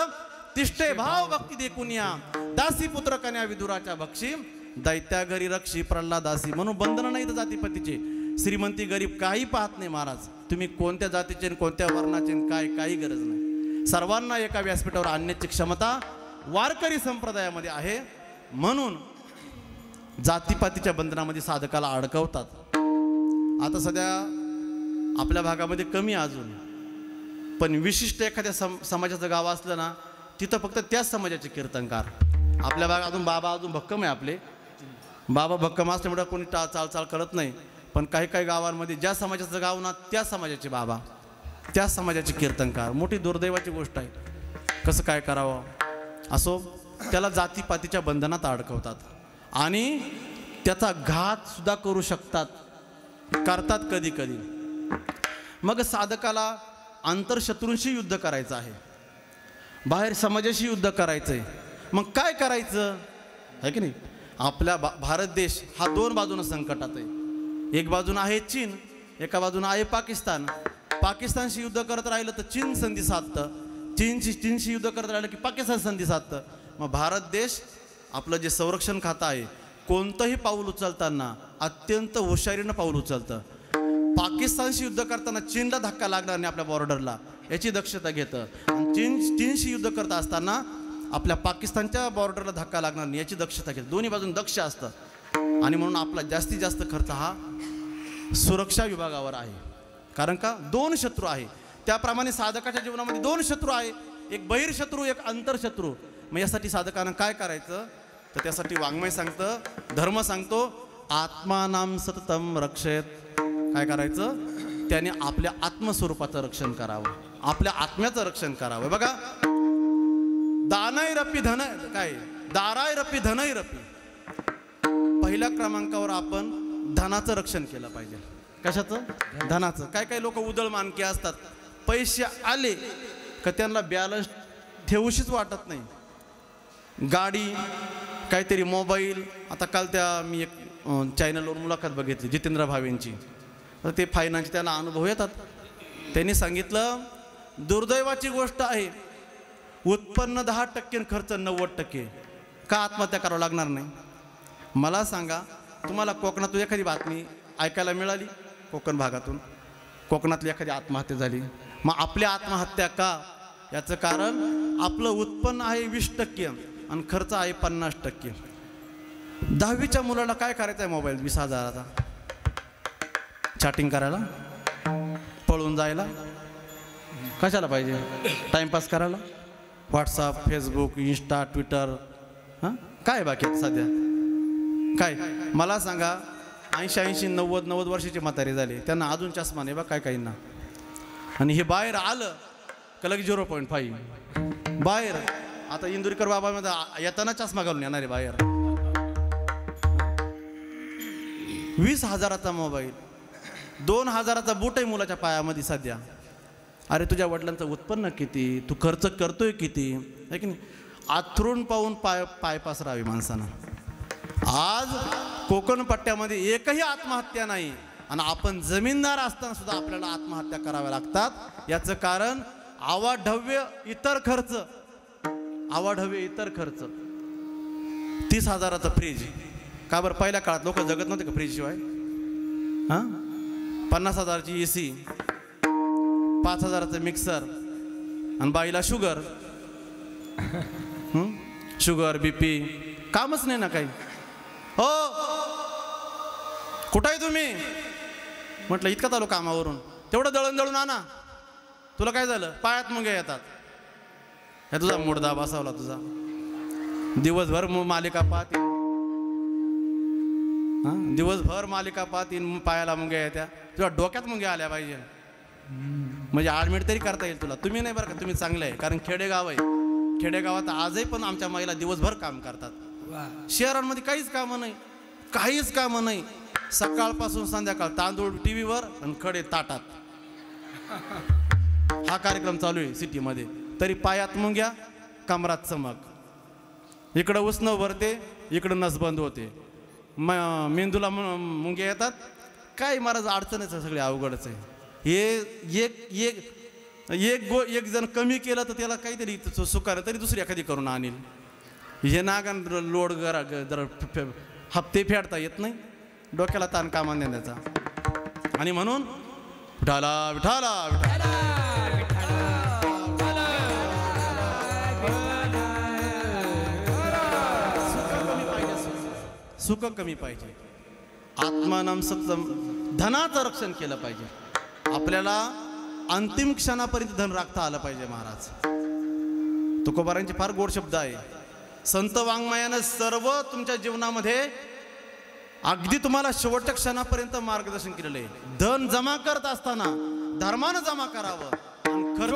तिष्ठे भाव भक्ती देखून या दासी पुत्र कन्या विदुराच्या भक्षी दैत्या घरी रक्षी प्रल्हादासी. म्हणून बंधन नाही इथं जातीपातीचे. श्रीमंती गरीब काही पाहत नाही महाराज. तुम्ही कोणत्या जातीचे कोणत्या वर्णाचे काय काही गरज नाही. सर्वांना एका व्यासपीठावर आणण्याची क्षमता वारकरी संप्रदायामध्ये आहे. म्हणून जातीपातीच्या बंधनामध्ये साधकाला अडकवतात. आता सध्या आपल्या भागामध्ये कमी अजून, पण विशिष्ट एखाद्या समाजाचं गाव असलं ना तिथं फक्त त्याच समाजाचे कीर्तनकार. आपल्या भागात अजून बाबा अजून भक्कम आहे. आपले बाबा भक्कम असल्यामुळे कोणी चालचाल करत नाही. पण काही काही गावांमध्ये ज्या समाजाचं गाव ना त्या समाजाचे बाबा, त्या समाजाचे कीर्तनकार. मोठी दुर्दैवाची गोष्ट आहे. कसं काय करावं असो, त्याला जातीपातीच्या बंधनात अडकवतात आणि त्याचा घात सुद्धा करू शकतात, करतात कधी कधी. मग साधकाला आंतरशत्रूंशी युद्ध करायचं आहे, बाहेर समाजाशी युद्ध करायचं आहे. मग काय करायचं आहे की नाही. आपल्या भारत देश हा दोन बाजूनं संकटात आहे. एक बाजूनं आहे चीन, एका बाजूनं आहे पाकिस्तान. पाकिस्तानशी युद्ध करत राहिलं तर चीन संधी साधतं, चीनशी युद्ध करत राहिलं की पाकिस्तान संधी साधतं. मग भारत देश आपलं जे संरक्षण खातं आहे कोणतंही पाऊल उचलताना अत्यंत हुशारीनं पाऊल उचलतं. पाकिस्तानशी युद्ध करताना चीनला धक्का लागणार नाही आपल्या बॉर्डरला याची दक्षता घेतं. आणि चीनशी युद्ध करत असताना आपल्या पाकिस्तानच्या बॉर्डरला धक्का लागणार नाही याची दक्षता घेतं. दोन्ही बाजून दक्ष असतं. आणि म्हणून आपला जास्तीत जास्त खर्च हा सुरक्षा विभागावर आहे. कारण का दोन शत्रू आहे. त्याप्रमाणे साधकाच्या जीवनामध्ये दोन शत्रू आहे, एक बहिर्शत्रू एक अंतरशत्रू. मग यासाठी साधकानं काय करायचं तर त्यासाठी वाङ्मय सांगतं, धर्म सांगतो, आत्मानाम सततम रक्षेत. काय करायचं त्याने आपल्या आत्मस्वरूपाचं रक्षण करावं, आपल्या आत्म्याचं रक्षण करावं. बघा दानैरपी धन काय दारायरपी धनैरपी. पहिल्या क्रमांकावर आपण धनाचं रक्षण केलं पाहिजे. कशाचं? धनाचं. काय काय लोक उदळ मानके असतात, पैसे आले का त्यांना बॅलन्स ठेवूशीच वाटत नाही. गाडी काहीतरी मोबाईल. आता काल मी एक चॅनलवर मुलाखत बघितली जितेंद्र भावेंची. तर ते फायनान्स त्याला अनुभव येतात. त्यांनी सांगितलं दुर्दैवाची गोष्ट आहे उत्पन्न 10% खर्च 90%. का आत्महत्या करावं लागणार नाही? मला सांगा, तुम्हाला कोकणातून एखादी बातमी ऐकायला मिळाली, कोकण भागातून कोकणातली एखादी आत्महत्या झाली, मग आपली आत्महत्या का? याचं कारण आपलं उत्पन्न आहे 20% आणि खर्च आहे 50%. 10वीच्या मुलाला काय करायचं आहे? मोबाईल 20,000चा. चॅटिंग करायला, पळून जायला, कशाला पाहिजे? टाइमपास करायला, व्हॉट्सअप, फेसबुक, इंस्टा, ट्विटर. हां काय बाकी आहेत सध्या? काय मला सांगा, 80-90 वर्षाची म्हातारी झाली, त्यांना अजून चष्मा नाही बा काय काहींना. आणि हे बाहेर आलं का लगे 0.5 बाहेर. आता इंदुरीकर बाबामध्ये येताना चष्मा घालून येणार आहे बाहेर. 20,000चा मोबाईल, 2,000चा बूट आहे मुलाच्या पायामध्ये सध्या. अरे तुझ्या वडिलांचं उत्पन्न किती, तू खर्च करतोय किती, आहे की नाही? आथरून पाहून पाय पसरावी माणसानं. आज कोकण पट्ट्यामध्ये एकही आत्महत्या नाही आणि आपण जमीनदार असताना सुद्धा आपल्याला आत्महत्या कराव्या लागतात. याचं कारण अवाढव्य इतर खर्च. 30,000चा फ्रीज. का बरं? पहिल्या काळात लोक जगत नव्हते का फ्रीज शिवाय? हां 50,000ची AC, 5,000चं मिक्सर आणि बाईला शुगर. शुगर BP कामच नाही ना काही. हो कुठं आहे तुम्ही? म्हटलं इतकं आलो कामावरून, तेवढं दळून आणा. तुला काय झालं? पायात मुंग्या येतात. हे तुझा मुडदा बसावला तुझा. दिवसभर मालिका पाहते, दिवसभर मालिका पाहते, पायाला मुंग्या येत्या. तुझ्या डोक्यात मुंग्या आल्या पाहिजे म्हणजे ॲडमिट तरी करता येईल तुला. तुम्ही नाही बरं का, तुम्ही चांगले आहे. कारण खेडेगाव आहे. खेडेगावात आजही पण आमच्या महिला दिवसभर काम करतात. शहरांमध्ये काहीच कामं नाही, काहीच कामं नाही. सकाळपासून संध्याकाळ तांदूळ टीव्हीवर आणि खडे ताटात. हा कार्यक्रम चालू आहे सिटीमध्ये. तरी पायात मुंग्या, कमरात चमक. इकडं उसणं भरते, इकडं नसबंद होते, मेंदूला मुंग्या येतात. काय महाराज अडचणच आहे, सगळे अवघडच आहे. हे एक जण कमी केलं तर त्याला काहीतरी सुकार तरी दुसरी एखादी करून आणील. हे नागन लोड जरा हप्ते फेडता येत नाही, डोक्याला ताण कामा देण्याचा. आणि म्हणून विठाला विठाला विठाला सुख कमी पाहिजे. आत्मानाम सत्सम, धनाचं रक्षण केलं पाहिजे. आपल्याला अंतिम क्षणापर्यंत धन राखता आलं पाहिजे. महाराज तुकोबारांचे फार गोड शब्द आहे. संत वाङ्मयानं सर्व तुमच्या जीवनामध्ये अगदी तुम्हाला शेवटच्या क्षणापर्यंत मार्गदर्शन केलेलं आहे. धन जमा करत असताना धर्मानं जमा करावं आणि खर्च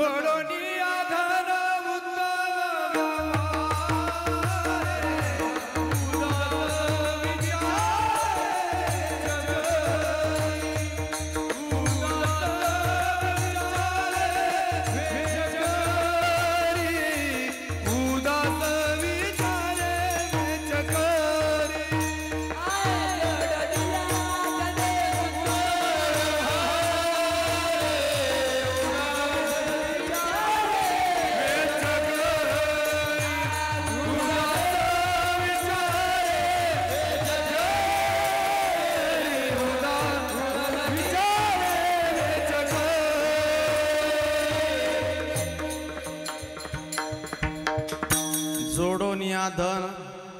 जोडून या.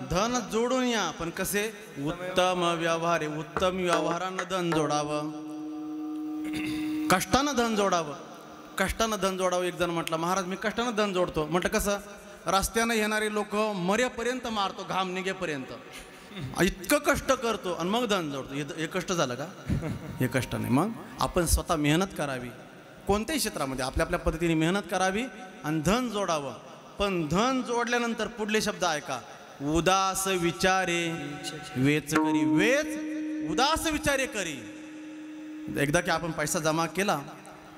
धन जोडून या, पण कसे? उत्तम व्यवहार आहे. उत्तम व्यवहारानं धन जोडावं, कष्टानं धन जोडावं. कष्टानं धन जोडावं. एक जण म्हटलं, महाराज मी कष्टानं धन जोडतो. म्हटलं कसं? रस्त्यानं येणारे लोक मरेपर्यंत मारतो, घाम निघेपर्यंत. इतकं कष्ट करतो आणि मग धन जोडतो. हे कष्ट झालं का? हे कष्ट नाही. मग आपण स्वतः मेहनत करावी, कोणत्याही क्षेत्रामध्ये आपल्या आपल्या पद्धतीने मेहनत करावी आणि धन जोडावं. पण धन जोडल्यानंतर पुढले शब्द ऐका. उदास विचारे वेच करी. वेच उदास विचारे करी. एकदा की आपण पैसा जमा केला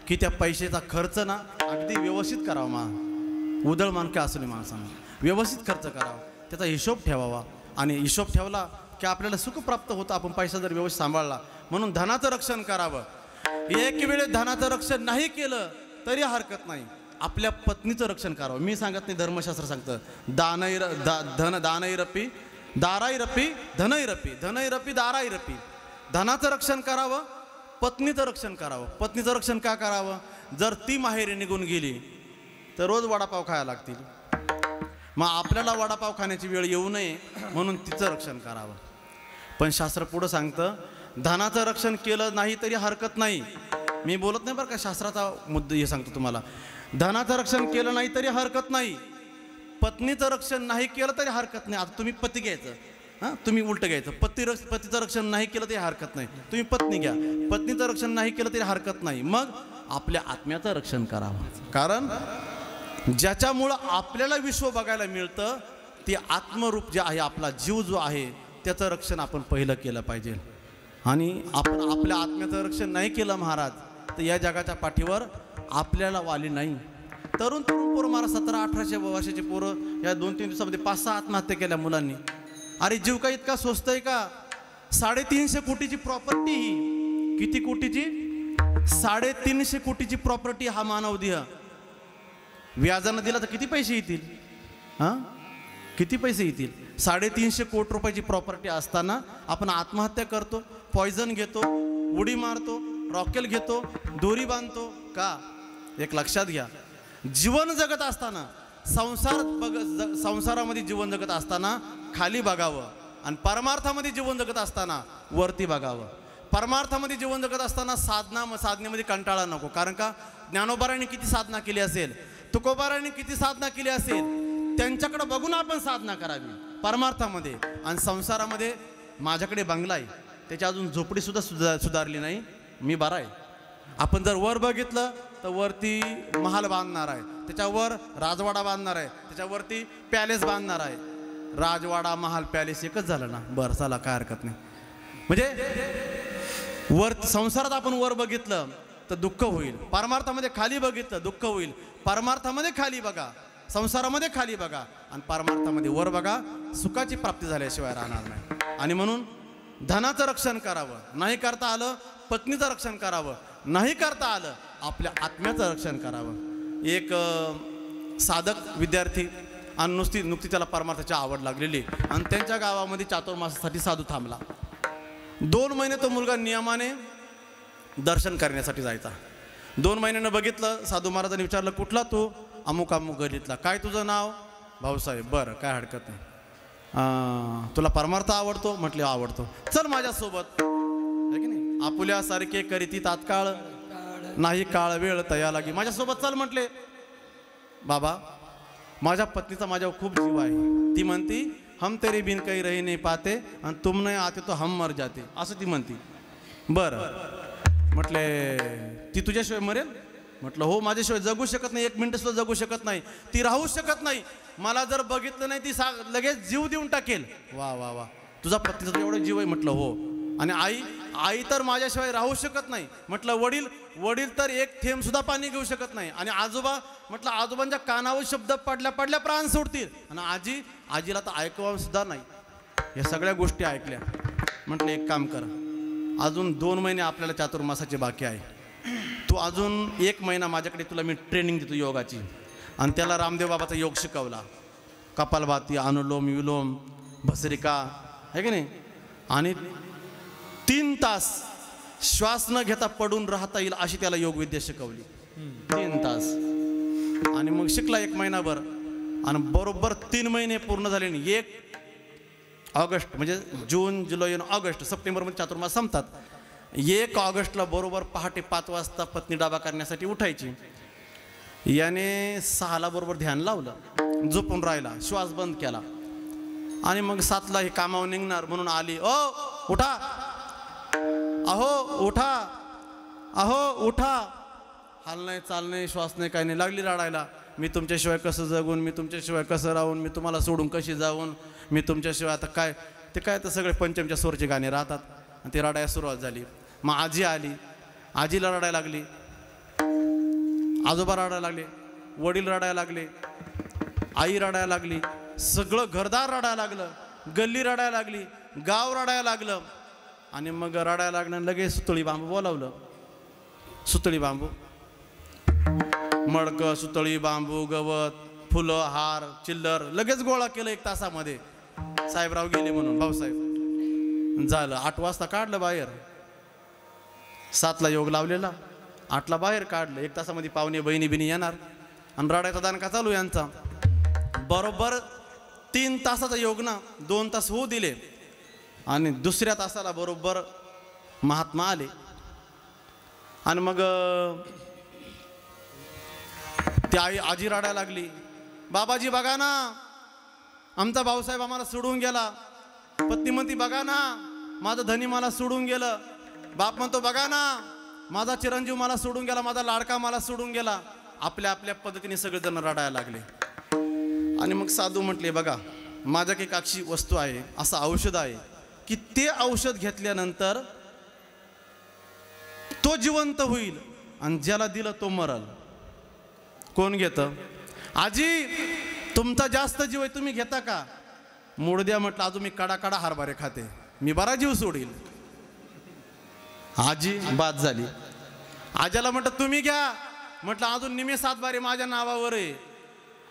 की त्या पैशाचा खर्च ना अगदी व्यवस्थित करावा. उदळ मानक्या असू नये माणसानं, व्यवस्थित खर्च करावा, त्याचा हिशोब ठेवावा. आणि हिशोब ठेवला की आपल्याला सुख प्राप्त होतं, आपण पैसा जर व्यवस्थित सांभाळला. म्हणून धनाचं रक्षण करावं. एक वेळेस धनाचं रक्षण नाही केलं तरी हरकत नाही, आपल्या पत्नीचं रक्षण करावं. मी सांगत नाही, धर्मशास्त्र सांगतं दानैरपी दाराईरपी धनैरपी धनैरपी दाराईरपी. धनाचं रक्षण करावं, पत्नीचं रक्षण करावं. पत्नीचं रक्षण का करावं? जर ती माहेरी निघून गेली तर रोज वडापाव खायला लागतील. मग आपल्याला वडापाव खाण्याची वेळ येऊ नये म्हणून तिचं रक्षण करावं. पण शास्त्र पुढं सांगतं, धनाचं रक्षण केलं नाही तरी हरकत नाही. मी बोलत नाही बरं का, शास्त्राचा मुद्दा हे सांगतो तुम्हाला. धनाचं रक्षण केलं नाही तरी हरकत नाही, पत्नीचं रक्षण नाही केलं तरी हरकत नाही. आता तुम्ही पती घ्यायचं, हां तुम्ही उलटं घ्यायचं. पतीचं रक्षण नाही केलं तरी हरकत नाही, तुम्ही पत्नी घ्या. पत्नीचं रक्षण नाही केलं तरी हरकत नाही. मग आपल्या आत्म्याचं रक्षण करावं. कारण ज्याच्यामुळं आपल्याला विश्व बघायला मिळतं ते आत्मरूप जे आहे, आपला जीव जो आहे, त्याचं रक्षण आपण पहिलं केलं पाहिजे. आणि आपण आपल्या आत्म्याचं रक्षण नाही केलं महाराज तर या जगाच्या पाठीवर आपल्याला वाली नाही. तरुण पोरं मला 17-18 वर्षाचे पोरं या 2-3 दिवसामध्ये 5-6 आत्महत्या केल्या मुलांनी. अरे जीव का इतका स्वस्त आहे का? 350 कोटीची प्रॉपर्टी. ही किती कोटीची? 350 कोटीची प्रॉपर्टी. हा मानव देह व्याजानं दिला तर किती पैसे येतील? हां किती पैसे येतील? 350 कोटी रुपयाची प्रॉपर्टी असताना आपण आत्महत्या करतो, पॉयझन घेतो, उडी मारतो, रॉकेल घेतो, दोरी बांधतो का? एक लक्षात घ्या, जीवन जगत असताना संसारामध्ये जीवन जगत असताना खाली बघावं आणि परमार्थामध्ये जीवन जगत असताना वरती बघावं. परमार्थामध्ये जीवन जगत असताना साधनेमध्ये कंटाळा नको. कारण का? ज्ञानोबारांनी किती साधना केली असेल, तुकोबारांनी किती साधना केली असेल, त्यांच्याकडे बघून आपण साधना करावी परमार्थामध्ये. आणि संसारामध्ये माझ्याकडे बंगला आहे, त्याची अजून झोपडीसुद्धा सुधारली नाही, मी बरा आहे. आपण जर वर बघितलं तर वरती महाल बांधणार आहे, त्याच्यावर राजवाडा बांधणार आहे, त्याच्यावरती पॅलेस बांधणार आहे. राजवाडा महाल पॅलेस एकच झालं ना? बरं चला काय हरकत नाही. म्हणजे वर संसारात आपण वर बघितलं तर दुःख होईल, परमार्थामध्ये खाली बघितलं दुःख होईल. परमार्थामध्ये खाली बघा, संसारामध्ये खाली बघा आणि परमार्थामध्ये वर बघा. सुखाची प्राप्ती झाल्याशिवाय राहणार नाही. आणि म्हणून धनाचं रक्षण करावं, नाही करता आलं पत्नीचं रक्षण करावं, नाही करता आलं आपल्या आत्म्याचं रक्षण करावं. एक साधक विद्यार्थी आणि नुकती त्याला परमार्थाची आवड लागलेली आणि त्यांच्या गावामध्ये चातुर्मासासाठी साधू थांबला. 2 महिने तो मुलगा नियमाने दर्शन करण्यासाठी जायचा. 2 महिन्यानं बघितलं, साधू महाराजांनी विचारलं, कुठला तू? अमुक अमुक गल्लीतला. काय तुझं नाव? भाऊसाहेब. बरं, काय हरकत नाही. तुला परमार्थ आवडतो? म्हटले आवडतो. चल माझ्यासोबत. आहे की नाही? आपुल्यासारखे करीती तात्काळ, नाही काळ वेळ तया लागी. माझ्यासोबत चल म्हटले. बाबा, माझ्या पत्नीचा माझ्यावर खूप जीव आहे. ती म्हणती हम तेरी बिन काही रही नाही पाते आणि तुम नाही आते तो हम मर जाते, असं ती म्हणती. बरं म्हटले, ती तुझ्याशिवाय मरेल? म्हटलं हो, माझ्याशिवाय जगू शकत नाही, 1 मिनिट सुद्धा जगू शकत नाही, ती राहू शकत नाही. मला जर बघितलं नाही ती लगेच जीव देऊन टाकेल. वा वा वा, तुझा पत्नीचा एवढा जीव आहे? म्हटलं हो. आणि आई तर माझ्याशिवाय राहू शकत नाही. म्हटलं वडील तर 1 थेंब सुद्धा पाणी घेऊ शकत नाही. आणि आजोबा? म्हटलं आजोबांच्या कानावर शब्द पडल्या प्राण सोडतील. आणि आजीला तर ऐकवा सुद्धा नाही. या सगळ्या गोष्टी ऐकल्या. म्हटलं एक काम कर, अजून 2 महिने आपल्याला चातुर्मासाचे बाकी आहे. तू अजून 1 महिना माझ्याकडे, तुला मी ट्रेनिंग देतो योगाची. आणि त्याला रामदेव बाबाचा योग शिकवला. कपालभाती, अनुलोम विलोम, भस्त्रिका, आहे की नाही. आणि 3 तास श्वास न घेता पडून राहता येईल अशी त्याला योगविद्या शिकवली. 3 तास. आणि मग शिकला 1 महिनाभर. आणि बरोबर 3 महिने पूर्ण झाले. 1 ऑगस्ट म्हणजे जून, जुलै आणि ऑगस्ट, सप्टेंबरमध्ये चातुर्मास संपतात. 1 ऑगस्टला बरोबर पहाटे 5 वाजता पत्नी डाबा करण्यासाठी उठायची. याने 6ला बरोबर ध्यान लावलं, झोपून राहिला, श्वास बंद केला. आणि मग 7ला ही कामावर निघणार म्हणून आली. ओ उठा, अहो उठा, अहो उठा. हाल नाही, चाल नाही, श्वास नाही, काही नाही. लागली रडायला. मी तुमच्याशिवाय कसं जगून, मी तुमच्याशिवाय कसं राहून, मी तुम्हाला सोडून कशी जाऊन, मी तुमच्याशिवाय आता काय. ते काय तर सगळे पंचमच्या स्वरचे गाणे राहतात. आणि ती रडायला सुरुवात झाली. मग आजी आली, आजीला रडायला लागली, आजोबा रडायला लागले, वडील रडायला लागले, आई रडायला लागली, सगळं घरदार रडायला लागलं, गल्ली रडायला लागली, गाव रडायला लागलं. आणि मग रडायला लागणं लगेच सुतळी बांबू बोलावलं. सुतळी बांबू, मडकं, सुतळी बांबू, गवत, फुलं, हार, चिल्लर लगेच गोळा केलं 1 तासामध्ये. साहेबराव गेले म्हणून, भाऊसाहेब. झालं 8 वाजता काढलं बाहेर. 7ला योग लावलेला, 8ला बाहेर काढलं. 1 तासामध्ये पाहुणे बहिणी बिनी येणार. आणि रडायचा दानका चालू यांचा. बरोबर 3 तासाचा योग ना 2 तास होऊ दिले. आणि दुसऱ्या तासाला बरोबर महात्मा आले. आणि मग ती आजी रडायला लागली. बाबाजी बघा ना, आमचा भाऊसाहेब आम्हाला सोडून गेला. पत्नी म्हणती बघा ना, माझं धनी मला सोडून गेलं. बाप म्हणतो बघा ना, माझा चिरंजीव मला सोडून गेला, माझा लाडका मला सोडून गेला. आपल्या आपल्या पद्धतीने सगळेजण रडायला लागले. आणि मग साधू म्हटले, बघा माझ्याकडे एक अशी वस्तू आहे, असं औषध आहे की ते औषध घेतल्यानंतर तो जिवंत होईल आणि ज्याला दिलं तो मरल. कोण घेतं? आजी तुमचा जास्त जीव आहे, तुम्ही घेता का? मूळ द्या म्हटलं, अजून मी कडा हरभरे खाते, मी बरा जीव सोडील. आजी बाद झाली. आज्याला म्हटलं तुम्ही घ्या. म्हटलं अजून निमे 7 बारे माझ्या नावावर आहे,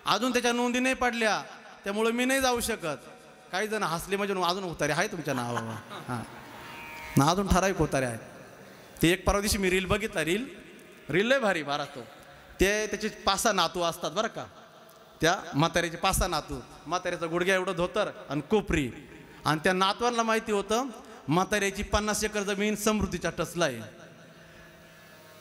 अजून त्याच्या नोंदी नाही पडल्या, त्यामुळे मी नाही जाऊ शकत. काही जण हसले म्हणजे अजून उतारे आहे तुमच्या नावावर. हां ना, अजून ठराविक उतारे आहे. ते एक परवा दिवशी मी रील बघितला. रील लय भारी बारा. तो त्याचे 5-6 नातू असतात बरं का. त्या म्हाताऱ्याचे 5-6 नातू, म्हाताऱ्याचा गुडघ्या एवढं धोतर आणि कोपरी. आणि त्या नातवांना माहिती होतं म्हाताऱ्याची 50 एकर जमीन समृद्धीच्या टचला आहे.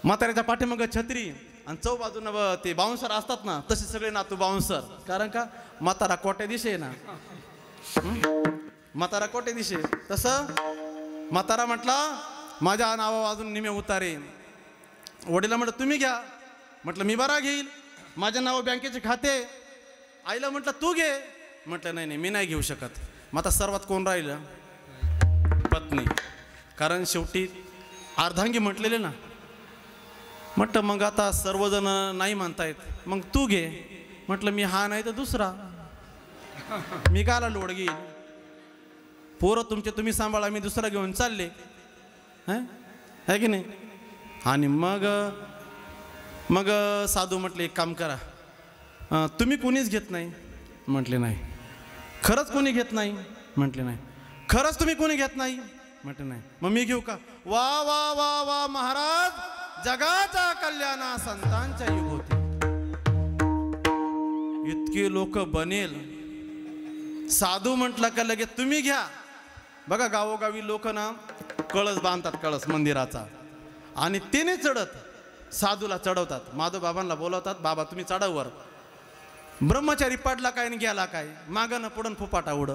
म्हाताऱ्याच्या पाठीमागं छत्री आणि चौबाजूनं ते बाउन्सर असतात ना, तसे सगळे नातू बाउन्सर. कारण का म्हातारा कोट्या दिशे ना, म्हातारा कोट्या दिशे. तसं म्हातारा म्हटला माझ्या नावावर अजून निमे उतारे. वडीला म्हटलं तुम्ही घ्या. म्हटलं मी बरा घेईल, माझ्या नावावर बँकेचे खाते. आईला म्हटलं तू घे. म्हटलं नाही मी नाही घेऊ शकत. मग आता सर्वात कोण राहिलं? पत्नी. कारण शेवटी अर्धांगी म्हटलेले ना. म्हटलं मग आता सर्वजण नाही म्हणतायत, मग तू घे. म्हटलं मी हा नाही तर दुसरा, मी काला लोड घेईन, पोरं तुमचे तुम्ही सांभाळा, मी दुसरा घेऊन चालले है की नाही. आणि मग साधू म्हटले एक काम करा, तुम्ही कोणीच घेत नाही म्हटले. नाही. खरंच कोणी घेत नाही म्हटले. नाही. खरंच तुम्ही कोणी घेत नाही म्हटले. नाही. मग मी घेऊ का? वा वा वा वा महाराज, जगाच्या कल्याणा संतांच्या युग होते. इतके लोक बनेल. साधू म्हटलं का लगेच तुम्ही घ्या. बघा गावोगावी लोक ना कळस बांधतात, कळस मंदिराचा, आणि त्याने चढत साधूला चढवतात. माधव बाबांना बोलवतात, बाबा तुम्ही चढावर. ब्रह्मचारी पडला काय आणि गेला काय, मागं पुढं फुपाटा उड.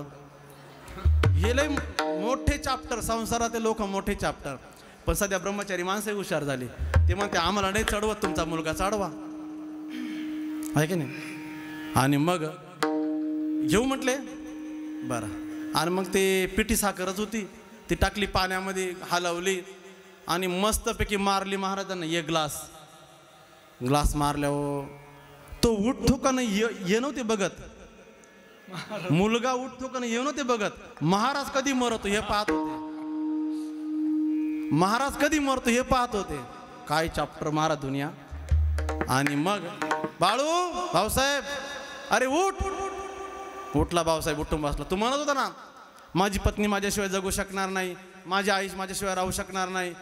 हे लय मोठे चाप्टर संसारात लोक, मोठे चाप्टर. पण सध्या ब्रह्मचारी माणसं हुशार झाली, ते म्हणते आम्हाला नाही चढवत, तुमचा मुलगा चढवा, आहे की नाही. आणि मग घेऊ म्हटले. बरं. आणि मग ते पिठी साखरच होती, ती टाकली पाण्यामध्ये, हलवली आणि मस्तपैकी मारली महाराजांना एक ग्लास मारल्यावर तो उठतो का नाही ये नव्हते बघत, मुलगा उठतो का नाही ये नव्हते बघत. महाराज कधी मरतो हे पाहत होते, महाराज कधी मरतो हे पाहत होते. काय चॅप्टर महाराज दुनिया. आणि मग बाळू, भाऊसाहेब, अरे उठ. उठला भाऊसाहेब, उठून बसला. तू म्हणत होता ना माझी पत्नी माझ्याशिवाय जगू शकणार नाही, माझी आई माझ्याशिवाय राहू शकणार नाही,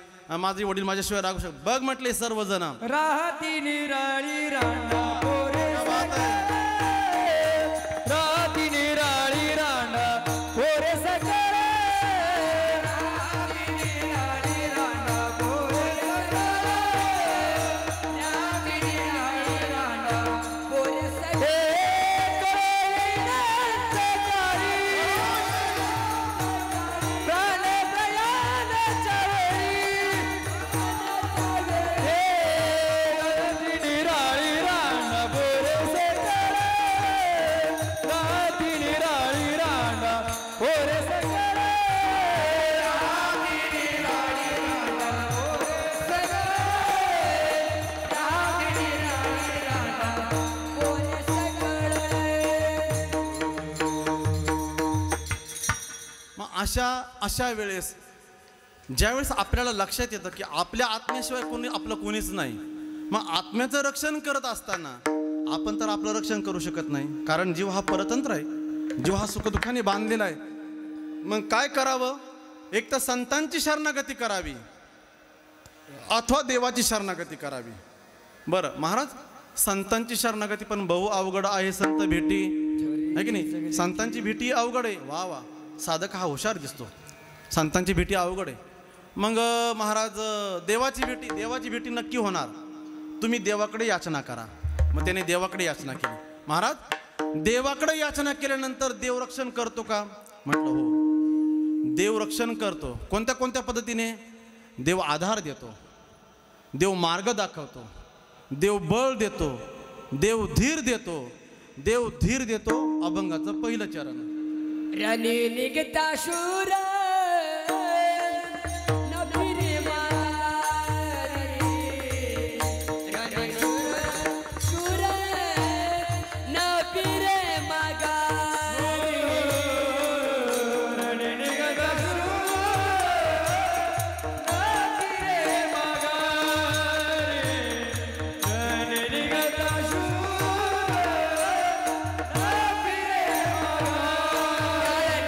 माझे वडील माझ्याशिवाय राहू शकत. बघ म्हटले सर्वजण राहती निराळी रांडा पोरे राहती निराळी रांडा पोरे सकळे राहती निराळी रांडा पोरे सकळे राहती निराळी रांडा पोरे सकळे प्राण प्रयाणाच्या अशा वेळेस ज्यावेळेस आपल्याला लक्षात येतं की आपल्या आत्म्याशिवाय कोणी आपलं कोणीच नाही, मग आत्म्याचं रक्षण करत असताना आपण तर आपलं रक्षण करू शकत नाही, कारण जीव हा परतंत्र आहे, जीव हा सुखदुःखाने बांधलेला आहे. मग काय करावं? एक तर संतांची शरणागती करावी अथवा देवाची शरणागती करावी. बरं महाराज, संतांची शरणागती पण बहु अवघड आहे. संत भेटी आहे की नाही, संतांची भेटी अवघड आहे. वा वा, साधक हा हुशार दिसतो. संतांची भेटी अवघड आहे. मग महाराज देवाची भेटी नक्की होणार. तुम्ही देवाकडे याचना करा. मग त्याने देवाकडे याचना केली. महाराज देवाकडे याचना केल्यानंतर देव रक्षण करतो का? म्हटलं हो, देव रक्षण करतो. कोणत्या कोणत्या पद्धतीने? देव आधार देतो, देव मार्ग दाखवतो, देव बळ देतो, देव धीर देतो. देव धीर देतो अभंगाचं पहिलं चरण. रणी निघता शूर नभिरे मारी रणी शूर नभिरे मागारी रणी निघता शूर नभिरे मागारी रणी निघता शूर नभिरे मागारी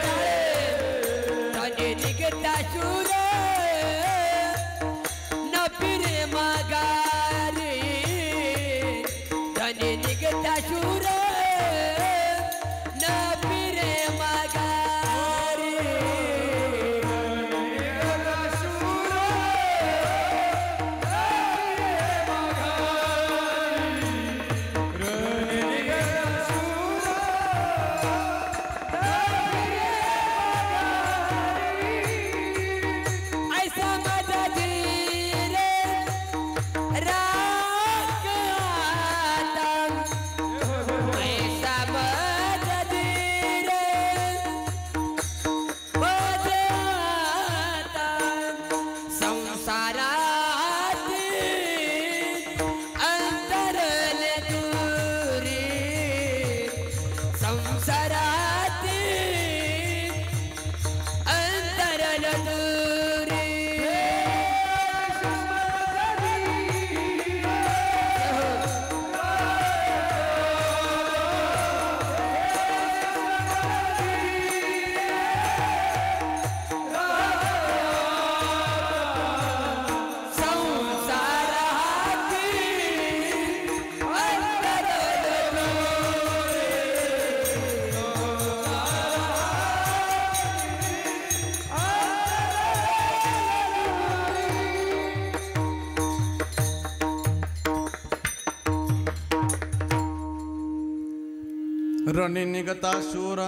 रणी निघता शूर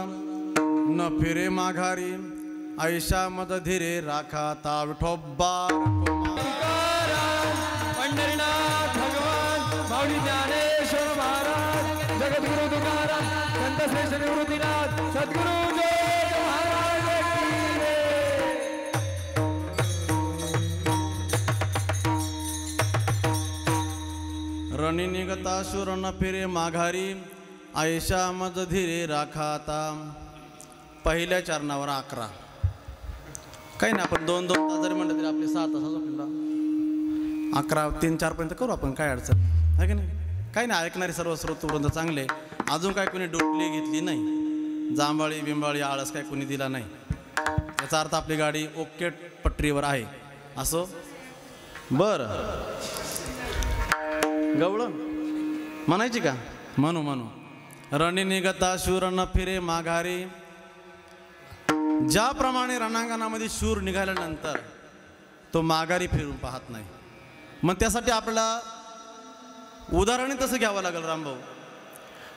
न फिरे माघारी ऐशा मद धीरे राखा ता विठोबा पंढरीनाथ भगवान माऊली ज्ञानेश्वर महाराज जगद्गुरु तुकाराम संत श्रेष्ठ निवृत्तीनाथ सद्गुरु जोग महाराज की जय. रणी निघता शूर न फिरे माघारी ऐशा मद धीरे राखा ता. पहिल्या चरणावर 11. काही नाही, आपण 2-2 तास जरी म्हणलं तरी आपले 6 तास आपल्याला 11 3-4 पर्यंत करू आपण, काय अडचण आहे की नाही. काही नाही, ऐकणारे सर्व श्रोतवृंद चांगले. अजून काय कोणी डोकली घेतली नाही, जांभळी बिंबाळी आळस काय कोणी दिला नाही. याचा अर्थ आपली गाडी ओके पटरीवर आहे असो. बरं, गवळण म्हणायची का? म्हणू. रणी निघता शूर न फिरे माघारी. ज्याप्रमाणे रणांगणामध्ये शूर निघाल्यानंतर तो माघारी फिरून पाहत नाही, मग त्यासाठी आपल्याला उदाहरण तसं घ्यावं लागेल रामभाऊ.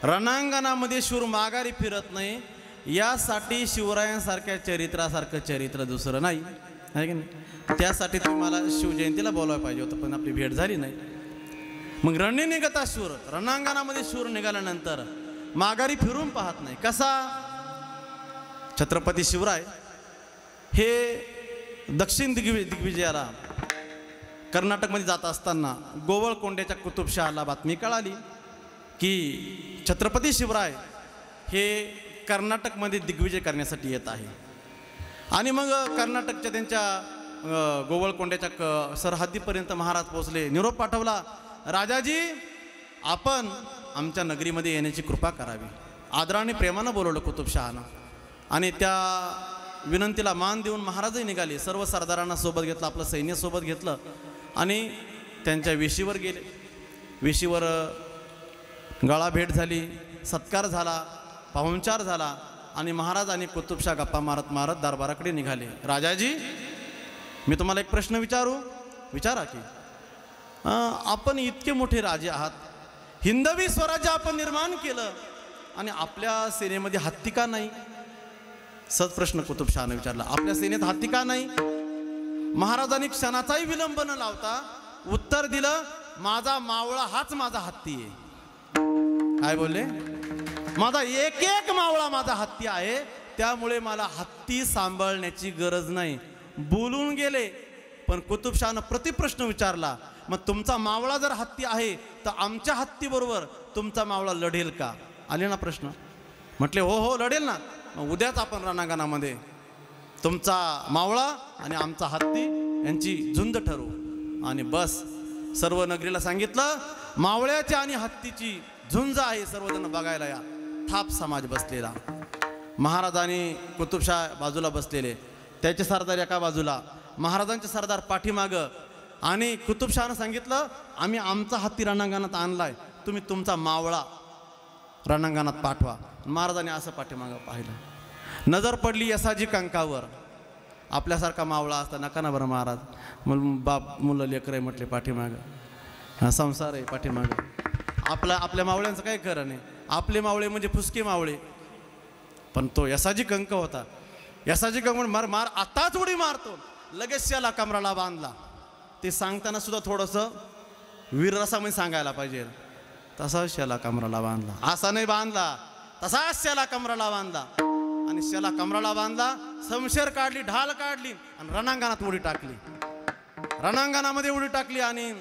रणांगणामध्ये शूर माघारी फिरत नाही, यासाठी शिवरायांसारख्या चरित्रासारखं चरित्र दुसरं नाही, आहे की नाही. त्यासाठी तुम्ही मला शिवजयंतीला बोलायला पाहिजे होतं, पण आपली भेट झाली नाही. मग रणी निघता शूर, रणांगणामध्ये शूर निघाल्यानंतर माघारी फिरून पाहत नाही. कसा? छत्रपती शिवराय हे दक्षिण दिग्विजयाला कर्नाटकमध्ये जात असताना गोवळकोंड्याच्या कुतुबशहाला बातमी कळाली की छत्रपती शिवराय हे कर्नाटकमध्ये दिग्विजय करण्यासाठी येत आहे. आणि मग कर्नाटकच्या त्यांच्या गोवळकोंड्याच्या सरहद्दीपर्यंत महाराज पोहोचले. निरोप पाठवला, राजाजी आपण आमच्या नगरीमध्ये येण्याची कृपा करावी. आदराने प्रेमानं बोलवलं कुतुबशहानं. आणि त्या विनंतीला मान देऊन महाराजही निघाले. सर्व सरदारांना सोबत घेतलं, आपलं सैन्य सोबत घेतलं आणि त्यांच्या वेशीवर गेले. वेशीवर गळा भेट झाली, सत्कार झाला, पाहुणचार झाला आणि महाराज आणि कुतुबशाह गप्पा मारत मारत दरबाराकडे निघाले. राजाजी, मी तुम्हाला एक प्रश्न विचारू? विचारा की. आपण इतके मोठे राजे आहात, हिंदवी स्वराज्य आपण निर्माण केलं आणि आपल्या सेनेमध्ये हत्ती का नाही? सहज प्रश्न कुतुबशहाने विचारला. आपल्या सेनेत हत्ती का नाही? महाराजांनी क्षणाचाही विलंब न लावता उत्तर दिलं, माझा मावळा हाच माझा हत्ती आहे. काय बोलले? माझा एक एक मावळा माझा हत्ती आहे, त्यामुळे मला हत्ती सांभाळण्याची गरज नाही. बोलून गेले. पण कुतुबशहानं प्रतिप्रश्न विचारला, मग तुमचा मावळा जर हत्ती आहे तर आमच्या हत्तीबरोबर तुमचा मावळा लढेल का? आले ना प्रश्न? म्हटले हो लढेल ना. मग उद्याच आपण रणांगणामध्ये तुमचा मावळा आणि आमचा हत्ती यांची झुंज ठरवू. आणि बस, सर्व नगरीला सांगितलं, मावळ्याची आणि हत्तीची झुंज आहे, सर्वजण बघायला या. थाप समाज बसलेला. महाराज आणि कुतुबशाह बाजूला बसलेले, त्याचे सरदार एका बाजूला, महाराजांचे सरदार पाठीमागं. आणि कुतुबशहानं सांगितलं, आम्ही आमचा हत्ती रणांगणात आणलाय, तुम्ही तुमचा मावळा रणांगणात पाठवा. महाराजांनी असं पाठीमागं पाहिलं. नजर पडली यसाजी कंकावर. आपल्यासारखा मावळा असता नका ना बरं महाराज. बाप मुलं लेकरं म्हटले पाठीमागं, संसार आहे पाठीमागं. आपल्या मावळ्यांचं काही खरं नाही. आपले मावळे म्हणजे फुसके मावळे. पण तो यसाजी कंक होता. यसाजी कंक मार आताच उडी मारतो, लगेच त्याला कमराला बांधला. ते सांगताना सुद्धा थोडंसं वीररसामध्ये सांगायला पाहिजे. तसाच त्याला कमराला बांधला. असा नाही बांधला, तसाच त्याला कमराला बांधला. आणि त्याला कमराला बांधला, समशेर काढली, ढाल काढली आणि रणांगणात उडी टाकली. रणांगणामध्ये उडी टाकली आणि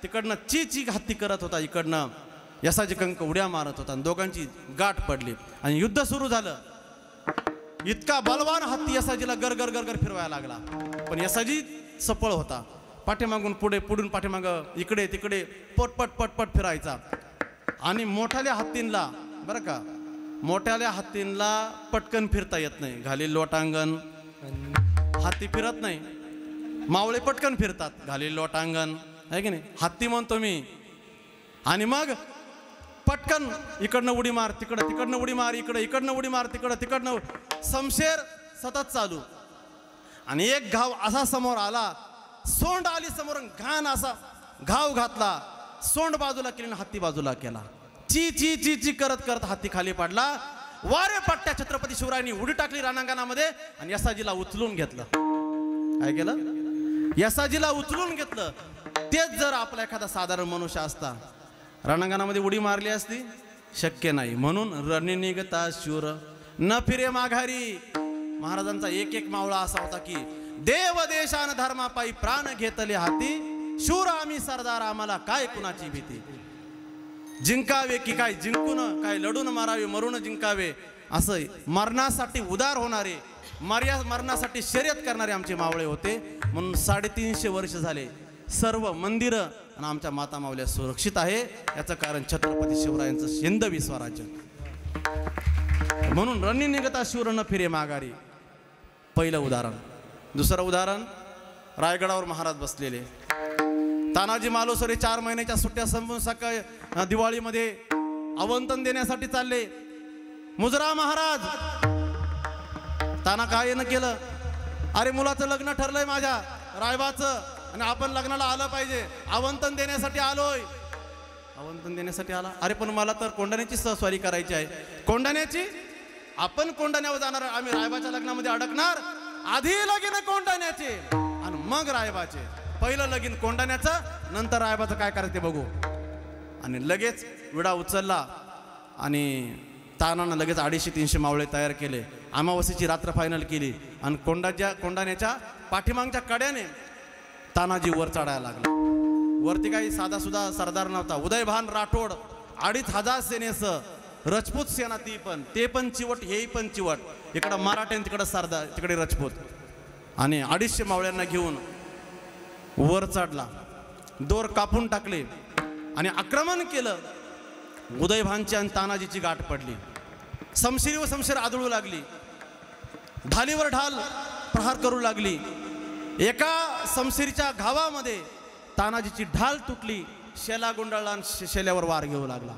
तिकडनं ची हत्ती करत होता, इकडनं यसाजी कंक उड्या मारत होता. आणि दोघांची गाठ पडली आणि युद्ध सुरू झालं. इतका बलवान हत्ती यसाजीला गरगर फिरवायला लागला. पण यसाजी सफळ होता. पाठीमागून पुढून पाठीमागं इकडे तिकडे पटपट फिरायचा. आणि मोठ्याल्या हत्तींना बरं का, मोठ्याल्या हत्तींना पटकन फिरता येत नाही. घाली लोटांगण हत्ती फिरत नाही, मावळे पटकन फिरतात. घाली लोटांगण आहे की नाही, हत्ती म्हणतो मी. आणि मग पटकन इकडनं उडी मार, तिकडनं उडी मार, इकडनं उडी मार, तिकडनं समशेर सतत चालू. आणि एक घाव असा समोर आला, सोंड आली समोर, घाण असा घाव घातला. सोंड बाजूला केली आणि हत्ती बाजूला केला. ची ची ची ची करत करत हाती खाली पडला. वारे पट्ट्या छत्रपती शिवरायांनी उडी टाकली रणांगणामध्ये आणि यसाजीला उचलून घेतलं. काय केलं? यसाजीला उचलून घेतलं. तेच जर आपला एखादा साधारण मनुष्य असता रणांगणामध्ये उडी मारली असती? शक्य नाही. म्हणून रणी निघता शूर न फिरे माघारी. महाराजांचा एक एक मावळा असा होता की देव देशान धर्मापायी प्राण घेतले हाती, शूर आम्ही सरदार आम्हाला काय कुणाची भीती. जिंकावे की काय जिंकून, काय लढून मारावे मरून जिंकावे, असं मरणासाठी उदार होणारे, मरणासाठी शर्यत करणारे आमचे मावळे होते. म्हणून 350 वर्ष झाले सर्व मंदिरं आणि आमच्या माता मावल्या सुरक्षित आहे. याचं कारण छत्रपती शिवरायांचं हिंदवी स्वराज्य. म्हणून रणी निघता शूर न फिरे माघारी. पहिलं उदाहरण. दुसरं उदाहरण, रायगडावर महाराज बसलेले. तानाजी मालुसरे 4 महिन्याच्या सुट्ट्या संपून सकाळी दिवाळीमध्ये आमंत्रण देण्यासाठी चालले. मुजरा महाराज, ताना काय न केलं? अरे मुलाचं लग्न ठरलंय माझ्या रायबाचं आणि आपण लग्नाला आलं पाहिजे, आमंत्रण देण्यासाठी आलोय. आमंत्रण देण्यासाठी आला? अरे पण मला तर कोंढाण्याची सहस्वारी करायची आहे. कोंढाण्याची? आपण कोंढाण्यावर जाणार, आम्ही रायबाच्या लग्नामध्ये अडकणार. आधी लगीन कोंढाण्याचे आणि मग रायबाचे. पहिलं लगीन कोंढाण्याचं, नंतर रायबाचं काय करायचं ते बघू. आणि लगेच विडा उचलला आणि तानानं लगेच 250-300 मावळे तयार केले. अमावस्येची रात्र फायनल केली आणि कोंढाण्याच्या पाठीमागच्या कड्याने तानाजी वर चढायला लागला. वरती काही साधा सुद्धा सरदार नव्हता. उदयभान राठोड 2500 सेनेसह, राजपूत सेना ते पण चिवट, हेही पण चिवट. इकडं मराठे, तिकडं सरदार, तिकडे राजपूत. आणि 250 मावळ्यांना घेऊन वर चढला. दोर कापून टाकले आणि आक्रमण केलं. उदयभानची आणि तानाजीची गाठ पडली. समशिरी व समशीर आदळू लागली. ढालीवर ढाल प्रहार करू लागली. एका समशिरीच्या घावामध्ये तानाजीची ढाल तुटली. शेला गुंडाळला आणि शेल्यावर वार घेऊ लागला.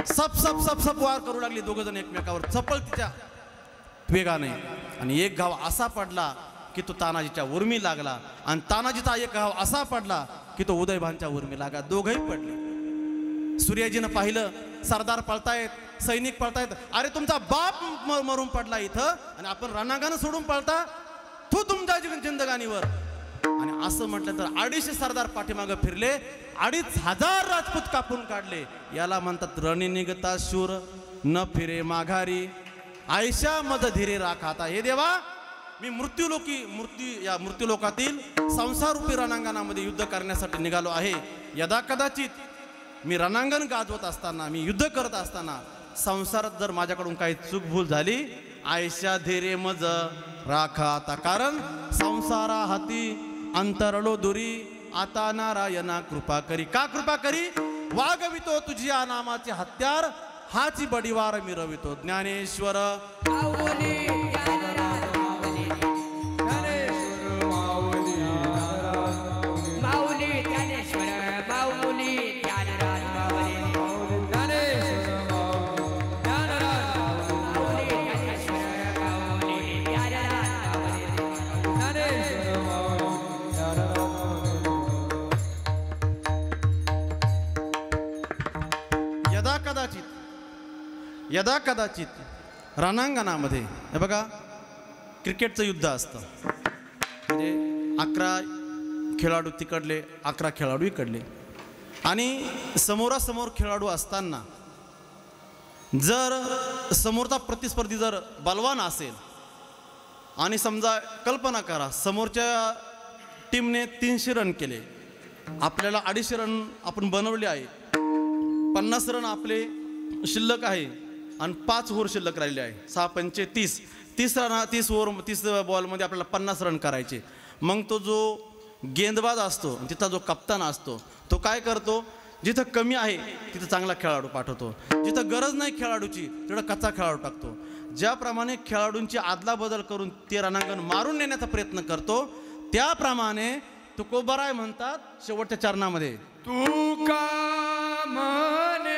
सप सप सप सप वार करू लागली दोघ जण एकमेकावर चपळतीच्या वेगाने. आणि एक घाव असा पडला की तो तानाजीच्या उर्मी लागला आणि तानाजीचा एक घाव असा पडला की तो उदयभानच्या उर्मी लागला. दोघंही पडले. सूर्याजीनं पाहिलं सरदार पळतायत, सैनिक पळतायत. अरे तुमचा बाप मरून पडला इथं आणि आपण रणांगण सोडून पळता, तू तुमच्या जिंदगानीवर. आणि असं म्हटलं तर 250 सरदार पाठीमागं फिरले, 2500 राजपूत कापून काढले. याला म्हणतात रणी निघता शूर न फिरे माघारी, आयशा मद धीरे राखाता. हे देवा, मी मृत्यूलोकातील संसाररूपी रणांगणामध्ये युद्ध करण्यासाठी निघालो आहे. यदा कदाचित मी रणांगण गाजवत असताना, मी युद्ध करत असताना संसारात जर माझ्याकडून काही चूक भूल झाली, आयशा धीरे मज राखाता. कारण संसारा हाती अंतरलो दुरी, आता नारायणा कृपा करी. का कृपा करी? वागवितो तुझ्या नामाचे हत्यार, हाची बडीवार मिरवितो. ज्ञानेश्वर यदा कदाचित रणांगणामध्ये हे बघा, क्रिकेटचं युद्ध असतं. म्हणजे 11 खेळाडू तिकडले, 11 खेळाडू इकडले. आणि समोरासमोर खेळाडू असताना जर समोरचा प्रतिस्पर्धी जर बलवान असेल आणि समजा कल्पना करा समोरच्या टीमने 300 रन केले, आपल्याला 250 रन आपण बनवले आहे, 50 रन आपले शिल्लक आहे आणि 5 ओव्हर शिल्लक राहिले आहे. 6 पंचे 30, 30 बॉलमध्ये आपल्याला 50 रन करायचे. मग तो जो गेंदबाज असतो, तिथला जो कप्तान असतो, तो काय करतो? जिथं कमी आहे तिथं चांगला खेळाडू पाठवतो, जिथं गरज नाही खेळाडूची तिथं कच्चा खेळाडू टाकतो. ज्याप्रमाणे खेळाडूंची आदलाबदल करून ते रणांगण मारून नेण्याचा प्रयत्न करतो, त्याप्रमाणे तुकोबाराय म्हणतात शेवटच्या चरणामध्ये, तू का म्हणे